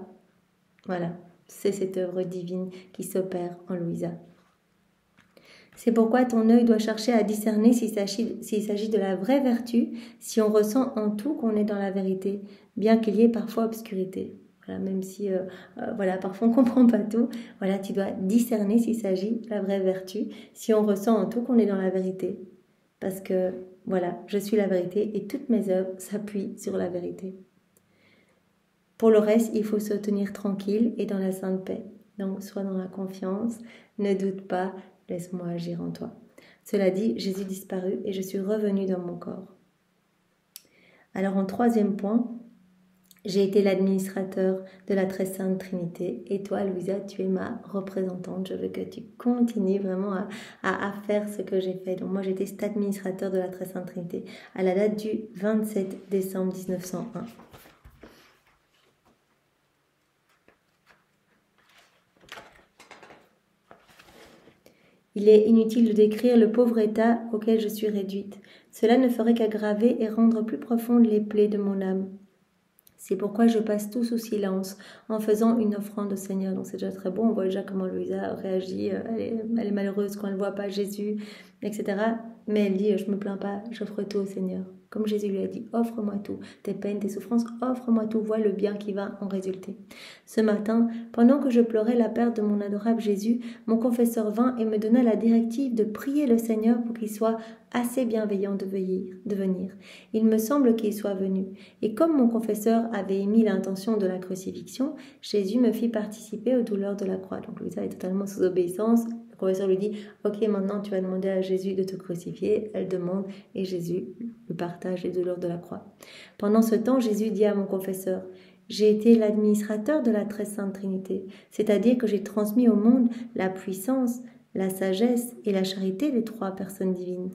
S1: c'est cette œuvre divine qui s'opère en Louisa. C'est pourquoi ton œil doit chercher à discerner s'il s'agit de la vraie vertu, si on ressent en tout qu'on est dans la vérité, bien qu'il y ait parfois obscurité. Même si parfois on ne comprend pas tout, tu dois discerner s'il s'agit de la vraie vertu, si on ressent en tout qu'on est dans la vérité. Parce que, je suis la vérité et toutes mes œuvres s'appuient sur la vérité. Pour le reste, il faut se tenir tranquille et dans la sainte paix. Donc, sois dans la confiance, ne doute pas, laisse-moi agir en toi. Cela dit, Jésus disparut et je suis revenue dans mon corps. Alors, en troisième point, J'ai été l'administrateur de la très sainte Trinité et toi, Louisa, tu es ma représentante. Je veux que tu continues vraiment à faire ce que j'ai fait. Donc moi, j'étais cet administrateur de la très sainte Trinité à la date du 27 décembre 1901. Il est inutile de décrire le pauvre état auquel je suis réduite. Cela ne ferait qu'aggraver et rendre plus profondes les plaies de mon âme. C'est pourquoi je passe tout sous silence en faisant une offrande au Seigneur. Donc c'est déjà très bon, on voit déjà comment Louisa réagit, elle est malheureuse quand elle ne voit pas Jésus, etc. Mais elle dit, je ne me plains pas, j'offre tout au Seigneur. Comme Jésus lui a dit, offre-moi tout, tes peines, tes souffrances, offre-moi tout, vois le bien qui va en résulter. Ce matin, pendant que je pleurais la perte de mon adorable Jésus, mon confesseur vint et me donna la directive de prier le Seigneur pour qu'il soit assez bienveillant de venir. Il me semble qu'il soit venu. Et comme mon confesseur avait émis l'intention de la crucifixion, Jésus me fit participer aux douleurs de la croix. Donc Louisa est totalement sous obéissance. Le confesseur lui dit, ok, maintenant tu vas demander à Jésus de te crucifier. Elle demande et Jésus lui partage les douleurs de la croix. Pendant ce temps, Jésus dit à mon confesseur, j'ai été l'administrateur de la très sainte Trinité, c'est-à-dire que j'ai transmis au monde la puissance, la sagesse et la charité des trois personnes divines.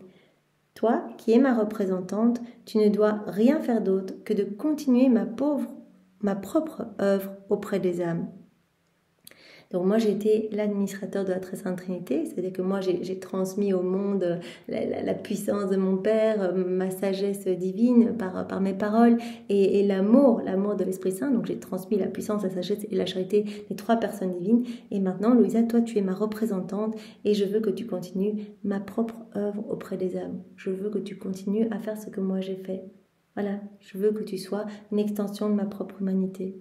S1: Toi, qui es ma représentante, tu ne dois rien faire d'autre que de continuer ma propre œuvre auprès des âmes. Donc moi, j'ai été l'administrateur de la très sainte Trinité, c'est-à-dire que moi, j'ai transmis au monde la puissance de mon Père, ma sagesse divine par mes paroles et l'amour de l'Esprit Saint. Donc j'ai transmis la puissance, la sagesse et la charité des trois personnes divines. Et maintenant, Louisa, toi, tu es ma représentante et je veux que tu continues ma propre œuvre auprès des âmes. Je veux que tu continues à faire ce que moi j'ai fait. Voilà, je veux que tu sois une extension de ma propre humanité.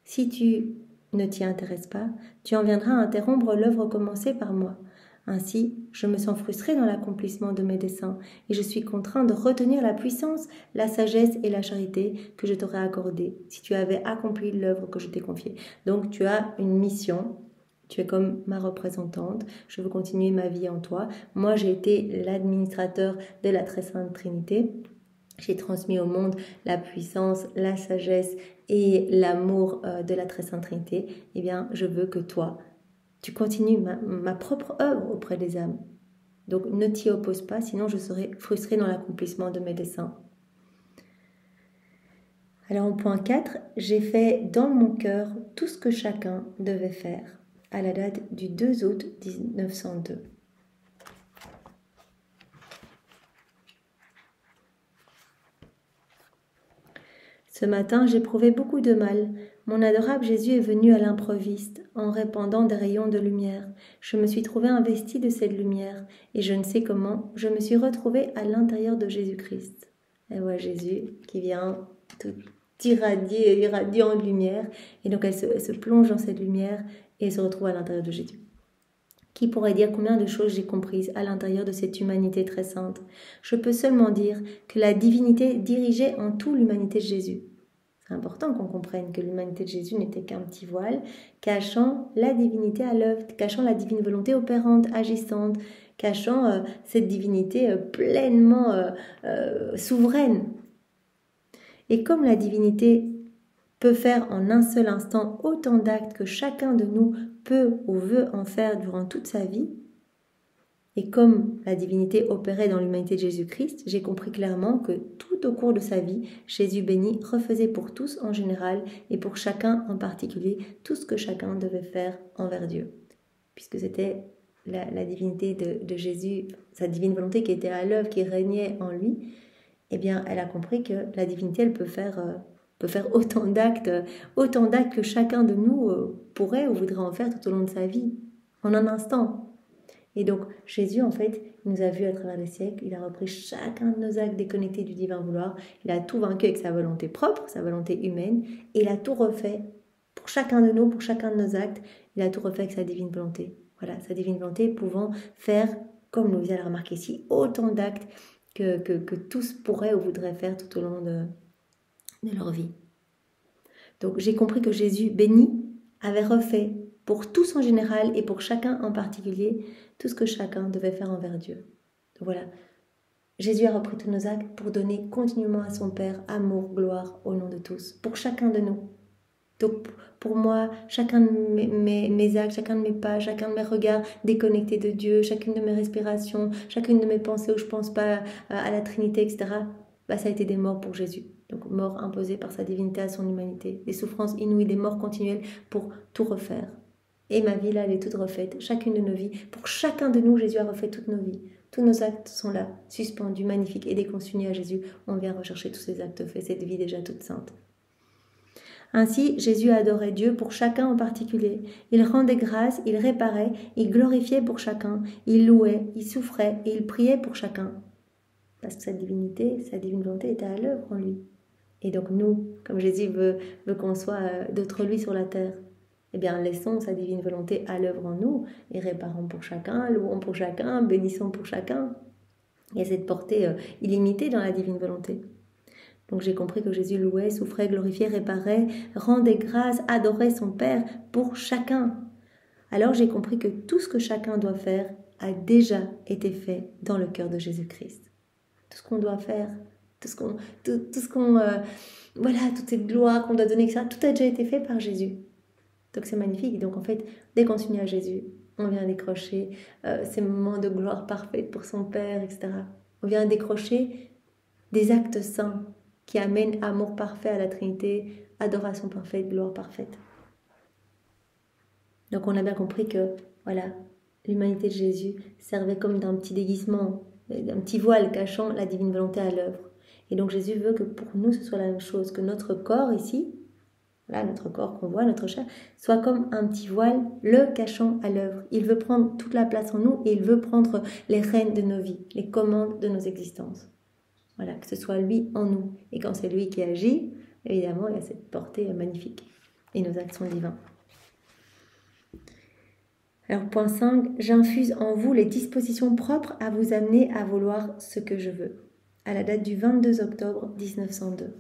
S1: Si tu ne t'y intéresses pas, tu en viendras à interrompre l'œuvre commencée par moi. Ainsi, je me sens frustrée dans l'accomplissement de mes desseins et je suis contraint de retenir la puissance, la sagesse et la charité que je t'aurais accordée si tu avais accompli l'œuvre que je t'ai confiée. Donc tu as une mission, tu es comme ma représentante, je veux continuer ma vie en toi. Moi, j'ai été l'administrateur de la très sainte Trinité. J'ai transmis au monde la puissance, la sagesse et l'amour de la très sainte Trinité. Eh bien, je veux que toi, tu continues ma propre œuvre auprès des âmes. Donc, ne t'y oppose pas, sinon je serai frustrée dans l'accomplissement de mes desseins. Alors, au point 4, j'ai fait dans mon cœur tout ce que chacun devait faire, à la date du 2 août 1902. Ce matin, j'éprouvais beaucoup de mal. Mon adorable Jésus est venu à l'improviste, en répandant des rayons de lumière. Je me suis trouvée investie de cette lumière, et je ne sais comment, je me suis retrouvée à l'intérieur de Jésus-Christ. Et voilà Jésus qui vient tout irradiant de lumière, et donc elle se plonge dans cette lumière, et elle se retrouve à l'intérieur de Jésus. Qui pourrait dire combien de choses j'ai comprises à l'intérieur de cette humanité très sainte? Je peux seulement dire que la divinité dirigeait en tout l'humanité de Jésus. C'est important qu'on comprenne que l'humanité de Jésus n'était qu'un petit voile cachant la divinité à l'œuvre, cachant la divine volonté opérante, agissante, cachant cette divinité pleinement souveraine. Et comme la divinité peut faire en un seul instant autant d'actes que chacun de nous peut ou veut en faire durant toute sa vie, et comme la divinité opérait dans l'humanité de Jésus-Christ, j'ai compris clairement que tout au cours de sa vie, Jésus béni refaisait pour tous en général et pour chacun en particulier tout ce que chacun devait faire envers Dieu. Puisque c'était la divinité de Jésus, sa divine volonté qui était à l'œuvre, qui régnait en lui, eh bien elle a compris que la divinité, elle peut faire autant d'actes que chacun de nous pourrait ou voudrait en faire tout au long de sa vie, en un instant. Et donc, Jésus, en fait, nous a vus à travers les siècles, il a repris chacun de nos actes déconnectés du divin vouloir, il a tout vaincu avec sa volonté propre, sa volonté humaine, et il a tout refait pour chacun de nous, pour chacun de nos actes, il a tout refait avec sa divine volonté. Voilà, sa divine volonté pouvant faire, comme nous l'a remarqué ici, autant d'actes que tous pourraient ou voudraient faire tout au long de leur vie. Donc j'ai compris que Jésus béni avait refait pour tous en général et pour chacun en particulier tout ce que chacun devait faire envers Dieu. Donc voilà, Jésus a repris tous nos actes pour donner continuellement à son Père amour, gloire au nom de tous, pour chacun de nous. Donc pour moi, chacun de mes actes, chacun de mes pas, chacun de mes regards déconnectés de Dieu, chacune de mes respirations, chacune de mes pensées où je ne pense pas à la Trinité, etc., bah, ça a été des morts pour Jésus. Donc mort imposée par sa divinité à son humanité. Des souffrances inouïes, des morts continuelles pour tout refaire. Et ma vie, là, elle est toute refaite. Chacune de nos vies. Pour chacun de nous, Jésus a refait toutes nos vies. Tous nos actes sont là, suspendus, magnifiques et déconsignés à Jésus. On vient rechercher tous ces actes faits, cette vie déjà toute sainte. Ainsi, Jésus adorait Dieu pour chacun en particulier. Il rendait grâce, il réparait, il glorifiait pour chacun, il louait, il souffrait et il priait pour chacun. Parce que sa divinité, sa divine volonté était à l'œuvre en lui. Et donc nous, comme Jésus veut qu'on soit d'autres lui sur la terre, eh bien laissons sa divine volonté à l'œuvre en nous et réparons pour chacun, louons pour chacun, bénissons pour chacun. Il y a cette portée illimitée dans la divine volonté. Donc j'ai compris que Jésus louait, souffrait, glorifiait, réparait, rendait grâce, adorait son Père pour chacun. Alors j'ai compris que tout ce que chacun doit faire a déjà été fait dans le cœur de Jésus-Christ. Tout ce qu'on doit faire, voilà, toute cette gloire qu'on doit donner, etc., tout a déjà été fait par Jésus. Donc c'est magnifique. Donc en fait, dès qu'on s'unit à Jésus, on vient décrocher ces moments de gloire parfaite pour son Père, etc. On vient décrocher des actes saints qui amènent amour parfait à la Trinité, adoration parfaite, gloire parfaite. Donc on a bien compris que voilà, l'humanité de Jésus servait comme d'un petit déguisement, d'un petit voile cachant la divine volonté à l'œuvre. Et donc Jésus veut que pour nous ce soit la même chose, que notre corps ici, là, notre corps qu'on voit, notre chair, soit comme un petit voile, le cachant à l'œuvre. Il veut prendre toute la place en nous et il veut prendre les rênes de nos vies, les commandes de nos existences. Voilà, que ce soit lui en nous. Et quand c'est lui qui agit, évidemment, il y a cette portée magnifique. Et nos actes sont divins. Alors, point 5, j'infuse en vous les dispositions propres à vous amener à vouloir ce que je veux. À la date du 22 octobre 1902.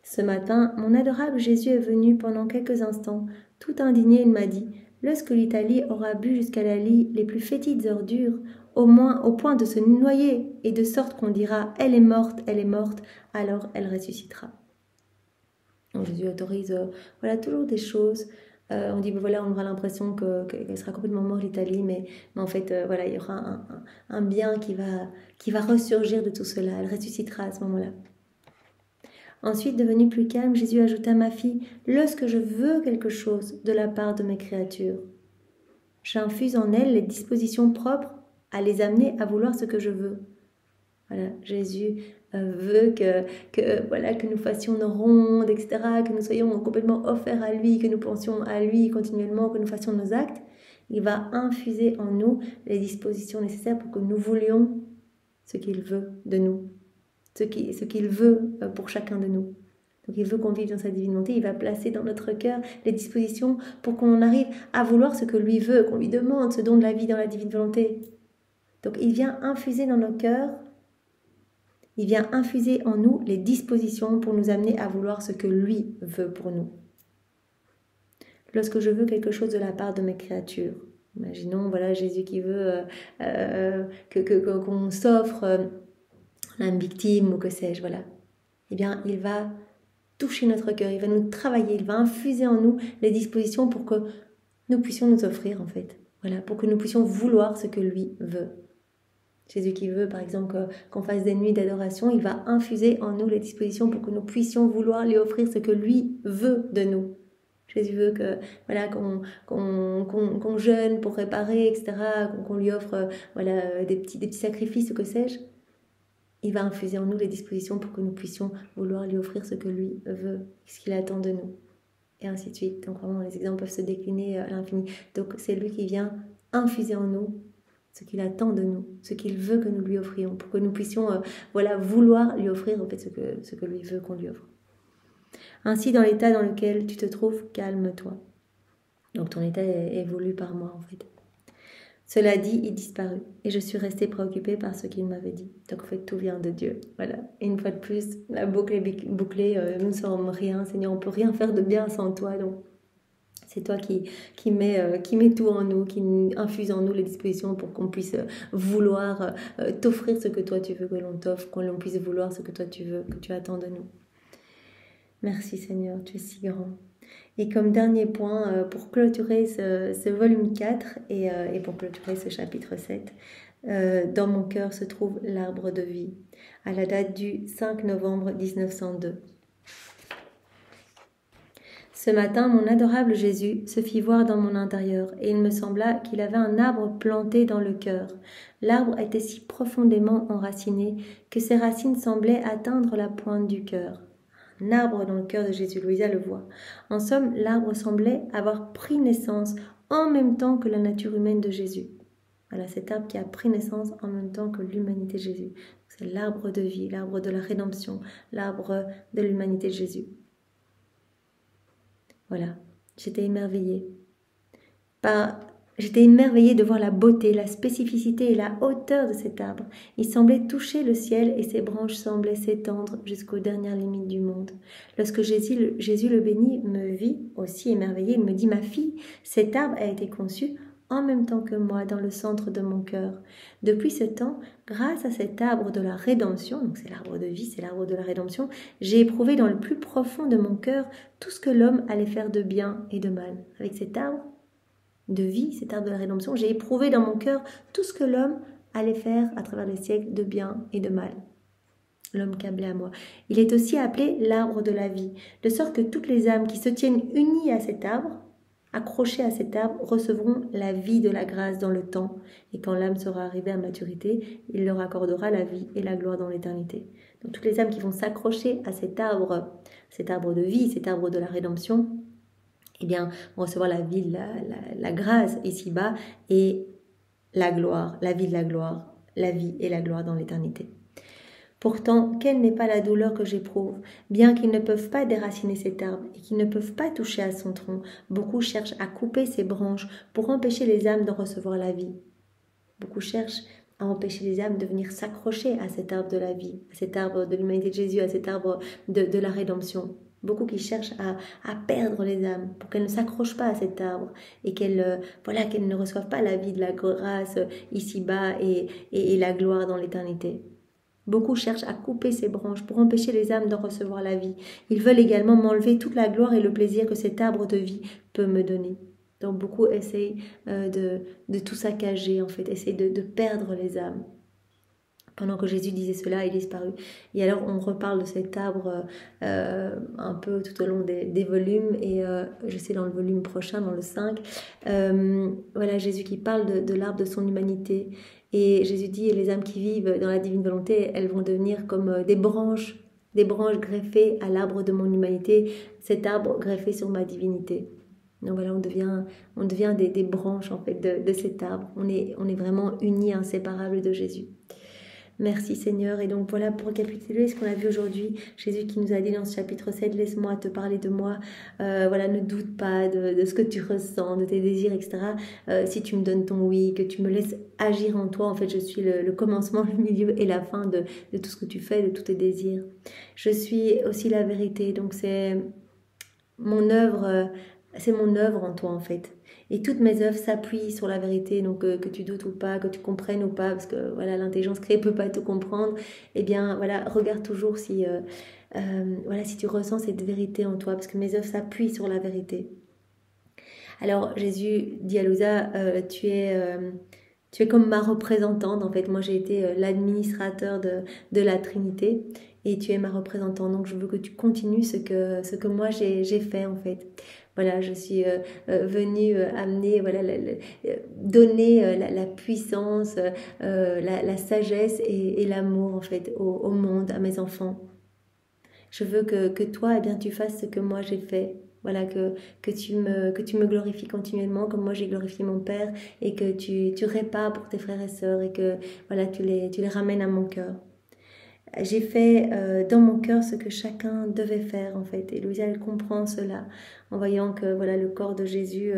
S1: Ce matin, mon adorable Jésus est venu pendant quelques instants. Tout indigné, il m'a dit « Lorsque l'Italie aura bu jusqu'à la lie les plus fétides ordures, au moins au point de se noyer, et de sorte qu'on dira « Elle est morte, alors elle ressuscitera. » Donc Jésus autorise voilà, toujours des choses. On dit voilà, on aura l'impression qu'elle sera complètement morte l'Italie, mais en fait voilà, il y aura un bien qui va ressurgir de tout cela. Elle ressuscitera à ce moment-là. Ensuite, devenu plus calme, Jésus ajouta « Ma fille, lorsque je veux quelque chose de la part de mes créatures, j'infuse en elles les dispositions propres à les amener à vouloir ce que je veux. » Voilà, Jésus veut que nous fassions nos rondes, etc., que nous soyons complètement offerts à lui, que nous pensions à lui continuellement, que nous fassions nos actes. Il va infuser en nous les dispositions nécessaires pour que nous voulions ce qu'il veut de nous, ce qu'il veut pour chacun de nous. Donc il veut qu'on vive dans sa divine volonté, il va placer dans notre cœur les dispositions pour qu'on arrive à vouloir ce que lui veut, qu'on lui demande ce don de la vie dans la divine volonté. Donc il vient infuser dans nos cœurs, il vient infuser en nous les dispositions pour nous amener à vouloir ce que lui veut pour nous. Lorsque je veux quelque chose de la part de mes créatures, imaginons voilà Jésus qui veut qu'on s'offre l'âme victime ou que sais-je, voilà. Eh bien, il va toucher notre cœur, il va nous travailler, il va infuser en nous les dispositions pour que nous puissions nous offrir, en fait. Voilà, pour que nous puissions vouloir ce que lui veut. Jésus qui veut, par exemple, qu'on fasse des nuits d'adoration, il va infuser en nous les dispositions pour que nous puissions vouloir lui offrir ce que lui veut de nous. Jésus veut que voilà qu'on jeûne pour réparer, etc., qu'on lui offre voilà des petits sacrifices, ou que sais-je. Il va infuser en nous les dispositions pour que nous puissions vouloir lui offrir ce que lui veut, ce qu'il attend de nous, et ainsi de suite. Donc vraiment, les exemples peuvent se décliner à l'infini. Donc c'est lui qui vient infuser en nous ce qu'il attend de nous, ce qu'il veut que nous lui offrions, pour que nous puissions vouloir lui offrir en fait ce que lui veut qu'on lui offre. Ainsi, dans l'état dans lequel tu te trouves, calme-toi. Donc ton état est voulu par moi en fait. Cela dit, il disparut, et je suis restée préoccupée par ce qu'il m'avait dit. Donc en fait, tout vient de Dieu. Voilà. Et une fois de plus, la boucle est bouclée, nous ne sommes rien, Seigneur, on ne peut rien faire de bien sans toi. Donc C'est toi qui mets tout en nous, qui infuse en nous les dispositions pour qu'on puisse vouloir t'offrir ce que toi tu veux que l'on t'offre, qu'on puisse vouloir ce que toi tu veux, que tu attends de nous. Merci Seigneur, tu es si grand. Et comme dernier point, pour clôturer ce volume 4 et pour clôturer ce chapitre 7, dans mon cœur se trouve l'arbre de vie, à la date du 5 novembre 1902. Ce matin, mon adorable Jésus se fit voir dans mon intérieur, et il me sembla qu'il avait un arbre planté dans le cœur. L'arbre était si profondément enraciné que ses racines semblaient atteindre la pointe du cœur. Un arbre dans le cœur de Jésus, Louisa le voit. En somme, l'arbre semblait avoir pris naissance en même temps que la nature humaine de Jésus. Voilà, cet arbre qui a pris naissance en même temps que l'humanité de Jésus. C'est l'arbre de vie, l'arbre de la rédemption, l'arbre de l'humanité de Jésus. Voilà, j'étais émerveillée. J'étais émerveillée de voir la beauté, la spécificité et la hauteur de cet arbre. Il semblait toucher le ciel et ses branches semblaient s'étendre jusqu'aux dernières limites du monde. Lorsque Jésus le béni me vit aussi émerveillée, il me dit « Ma fille, cet arbre a été conçu en même temps que moi dans le centre de mon cœur. Depuis ce temps, grâce à cet arbre de la rédemption, donc c'est l'arbre de vie, c'est l'arbre de la rédemption, j'ai éprouvé dans le plus profond de mon cœur tout ce que l'homme allait faire de bien et de mal. Avec cet arbre de vie, cet arbre de la rédemption, j'ai éprouvé dans mon cœur tout ce que l'homme allait faire à travers les siècles de bien et de mal. L'homme câblé à moi. Il est aussi appelé l'arbre de la vie, de sorte que toutes les âmes qui se tiennent unies à cet arbre, accrochés à cet arbre, recevront la vie de la grâce dans le temps. Et quand l'âme sera arrivée à maturité, il leur accordera la vie et la gloire dans l'éternité. Donc toutes les âmes qui vont s'accrocher à cet arbre de vie, cet arbre de la rédemption, eh bien, vont recevoir la vie, la grâce ici-bas et la gloire, la vie de la gloire, la vie et la gloire dans l'éternité. Pourtant, quelle n'est pas la douleur que j'éprouve, bien qu'ils ne peuvent pas déraciner cet arbre et qu'ils ne peuvent pas toucher à son tronc. Beaucoup cherchent à couper ses branches pour empêcher les âmes de recevoir la vie. Beaucoup cherchent à empêcher les âmes de venir s'accrocher à cet arbre de la vie, à cet arbre de l'humanité de Jésus, à cet arbre de la rédemption. Beaucoup qui cherchent à perdre les âmes pour qu'elles ne s'accrochent pas à cet arbre et qu'elles ne reçoivent pas la vie de la grâce ici-bas et la gloire dans l'éternité. Beaucoup cherchent à couper ces branches pour empêcher les âmes d'en recevoir la vie. Ils veulent également m'enlever toute la gloire et le plaisir que cet arbre de vie peut me donner. Donc beaucoup essayent de tout saccager, en fait, essayent de perdre les âmes. Pendant que Jésus disait cela, il disparut. Et alors on reparle de cet arbre un peu tout au long des volumes, et je sais dans le volume prochain, dans le 5, voilà Jésus qui parle de l'arbre de son humanité. Et Jésus dit, les âmes qui vivent dans la divine volonté, elles vont devenir comme des branches greffées à l'arbre de mon humanité, cet arbre greffé sur ma divinité. Donc voilà, on devient des branches en fait de cet arbre. On est vraiment unis, inséparables de Jésus. Merci Seigneur. Et donc voilà, pour récapituler ce qu'on a vu aujourd'hui, Jésus qui nous a dit dans ce chapitre 7, laisse-moi te parler de moi, ne doute pas de ce que tu ressens, de tes désirs, etc. Si tu me donnes ton oui, que tu me laisses agir en toi, en fait je suis le commencement, le milieu et la fin de tout ce que tu fais, de tous tes désirs. Je suis aussi la vérité, donc c'est mon œuvre en toi en fait. Et toutes mes œuvres s'appuient sur la vérité, donc que tu doutes ou pas, que tu comprennes ou pas, parce que voilà, l'intelligence créée peut pas tout comprendre. Eh bien, voilà, regarde toujours si tu ressens cette vérité en toi, parce que mes œuvres s'appuient sur la vérité. Alors Jésus dit à Louisa, tu es comme ma représentante. En fait, moi j'ai été l'administrateur de la Trinité, et tu es ma représentante. Donc je veux que tu continues ce que moi j'ai fait en fait. Voilà, je suis venue amener, donner la puissance, la sagesse et l'amour en fait au monde, à mes enfants. Je veux que toi, eh bien, tu fasses ce que moi j'ai fait. Voilà, que tu me glorifies continuellement comme moi j'ai glorifié mon Père, et que tu répares pour tes frères et sœurs, et que voilà, tu les ramènes à mon cœur. J'ai fait dans mon cœur ce que chacun devait faire en fait, et Louisa elle comprend cela en voyant que voilà, le corps de Jésus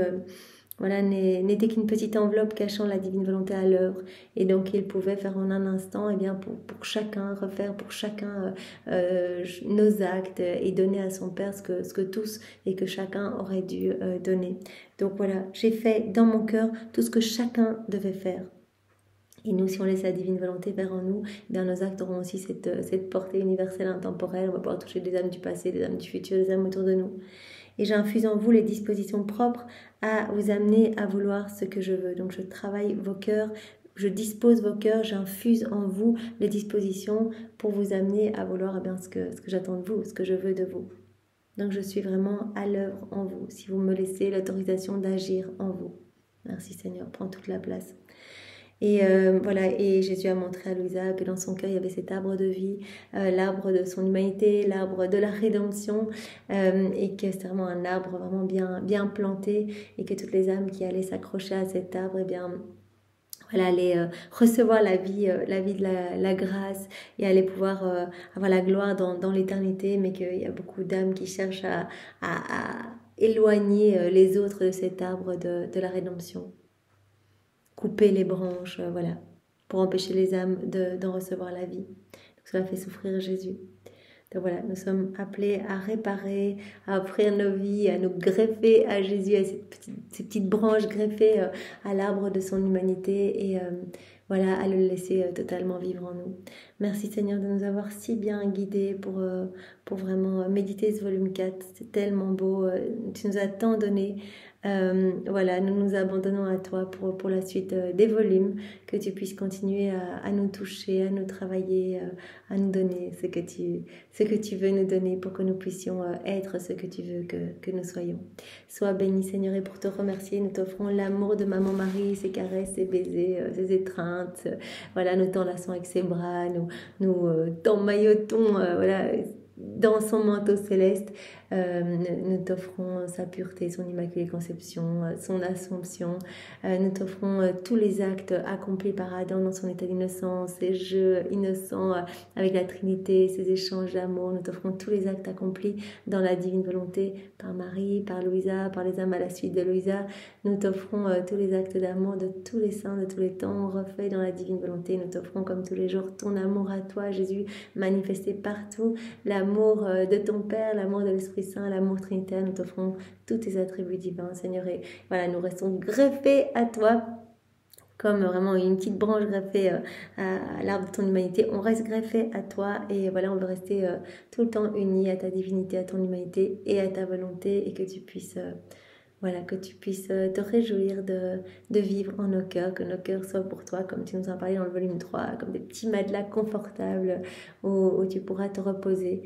S1: voilà, n'était qu'une petite enveloppe cachant la divine volonté à l'œuvre. Et donc, il pouvait faire en un instant, eh bien, pour chacun, refaire pour chacun nos actes et donner à son Père ce que tous et que chacun aurait dû donner. Donc voilà, j'ai fait dans mon cœur tout ce que chacun devait faire. Et nous, si on laisse la divine volonté faire en nous, eh bien, nos actes auront aussi cette portée universelle, intemporelle. On va pouvoir toucher des âmes du passé, des âmes du futur, des âmes autour de nous. Et j'infuse en vous les dispositions propres à vous amener à vouloir ce que je veux. Donc je travaille vos cœurs, je dispose vos cœurs, j'infuse en vous les dispositions pour vous amener à vouloir bien, ce que j'attends de vous, ce que je veux de vous. Donc je suis vraiment à l'œuvre en vous, si vous me laissez l'autorisation d'agir en vous. Merci Seigneur, prends toute la place. Et voilà, et Jésus a montré à Louisa que dans son cœur, il y avait cet arbre de vie, l'arbre de son humanité, l'arbre de la rédemption, et que c'est vraiment un arbre vraiment bien planté, et que toutes les âmes qui allaient s'accrocher à cet arbre, eh bien, voilà, allaient recevoir la vie de la grâce, et allaient pouvoir avoir la gloire dans l'éternité, mais qu'il y a beaucoup d'âmes qui cherchent à éloigner les autres de cet arbre de la rédemption. Couper les branches, voilà, pour empêcher les âmes d'en recevoir la vie. Donc cela fait souffrir Jésus. Donc voilà, nous sommes appelés à réparer, à offrir nos vies, à nous greffer à Jésus, à ces petites branches greffées à l'arbre de son humanité et voilà, à le laisser totalement vivre en nous. Merci Seigneur de nous avoir si bien guidés pour vraiment méditer ce volume 4. C'est tellement beau, tu nous as tant donné. Voilà, nous nous abandonnons à toi pour la suite des volumes, que tu puisses continuer à nous toucher, à nous travailler, à nous donner ce que tu veux nous donner pour que nous puissions être ce que tu veux que nous soyons. Sois béni Seigneur, et pour te remercier, nous t'offrons l'amour de Maman Marie, ses caresses, ses baisers, ses étreintes. Voilà, nous t'enlaçons avec ses bras, nous t'emmaillotons, voilà, dans son manteau céleste. Nous t'offrons sa pureté, son immaculée conception, son assomption. Nous t'offrons tous les actes accomplis par Adam dans son état d'innocence, ses jeux innocents avec la Trinité, ses échanges d'amour. Nous t'offrons tous les actes accomplis dans la divine volonté par Marie, par Louisa, par les âmes à la suite de Louisa. Nous t'offrons tous les actes d'amour de tous les saints, de tous les temps, refaits dans la divine volonté. Nous t'offrons comme tous les jours ton amour à toi, Jésus, manifesté partout, l'amour de ton Père, l'amour de l'Esprit Saint, l'amour trinitaire. Nous t'offrons tous tes attributs divins, Seigneur, et voilà, nous restons greffés à toi, comme vraiment une petite branche greffée à l'arbre de ton humanité. On reste greffé à toi, et voilà, on veut rester tout le temps unis à ta divinité, à ton humanité et à ta volonté, et que tu puisses voilà, que tu puisses te réjouir de vivre en nos cœurs, que nos cœurs soient pour toi, comme tu nous en parlais dans le volume 3, comme des petits matelas confortables où tu pourras te reposer,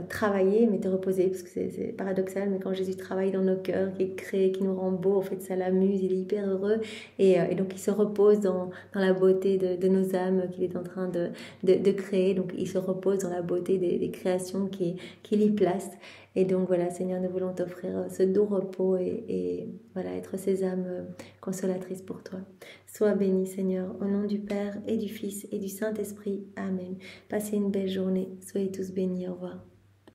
S1: travailler, mais te reposer, parce que c'est paradoxal, mais quand Jésus travaille dans nos cœurs, qui crée, qui nous rend beau, en fait, ça l'amuse, il est hyper heureux, et donc il se repose dans la beauté de nos âmes qu'il est en train de créer, donc il se repose dans la beauté des créations qu'il y place. Et donc voilà, Seigneur, nous voulons t'offrir ce doux repos et voilà, être ces âmes consolatrices pour toi. Sois béni, Seigneur, au nom du Père et du Fils et du Saint-Esprit. Amen. Passez une belle journée. Soyez tous bénis. Au revoir.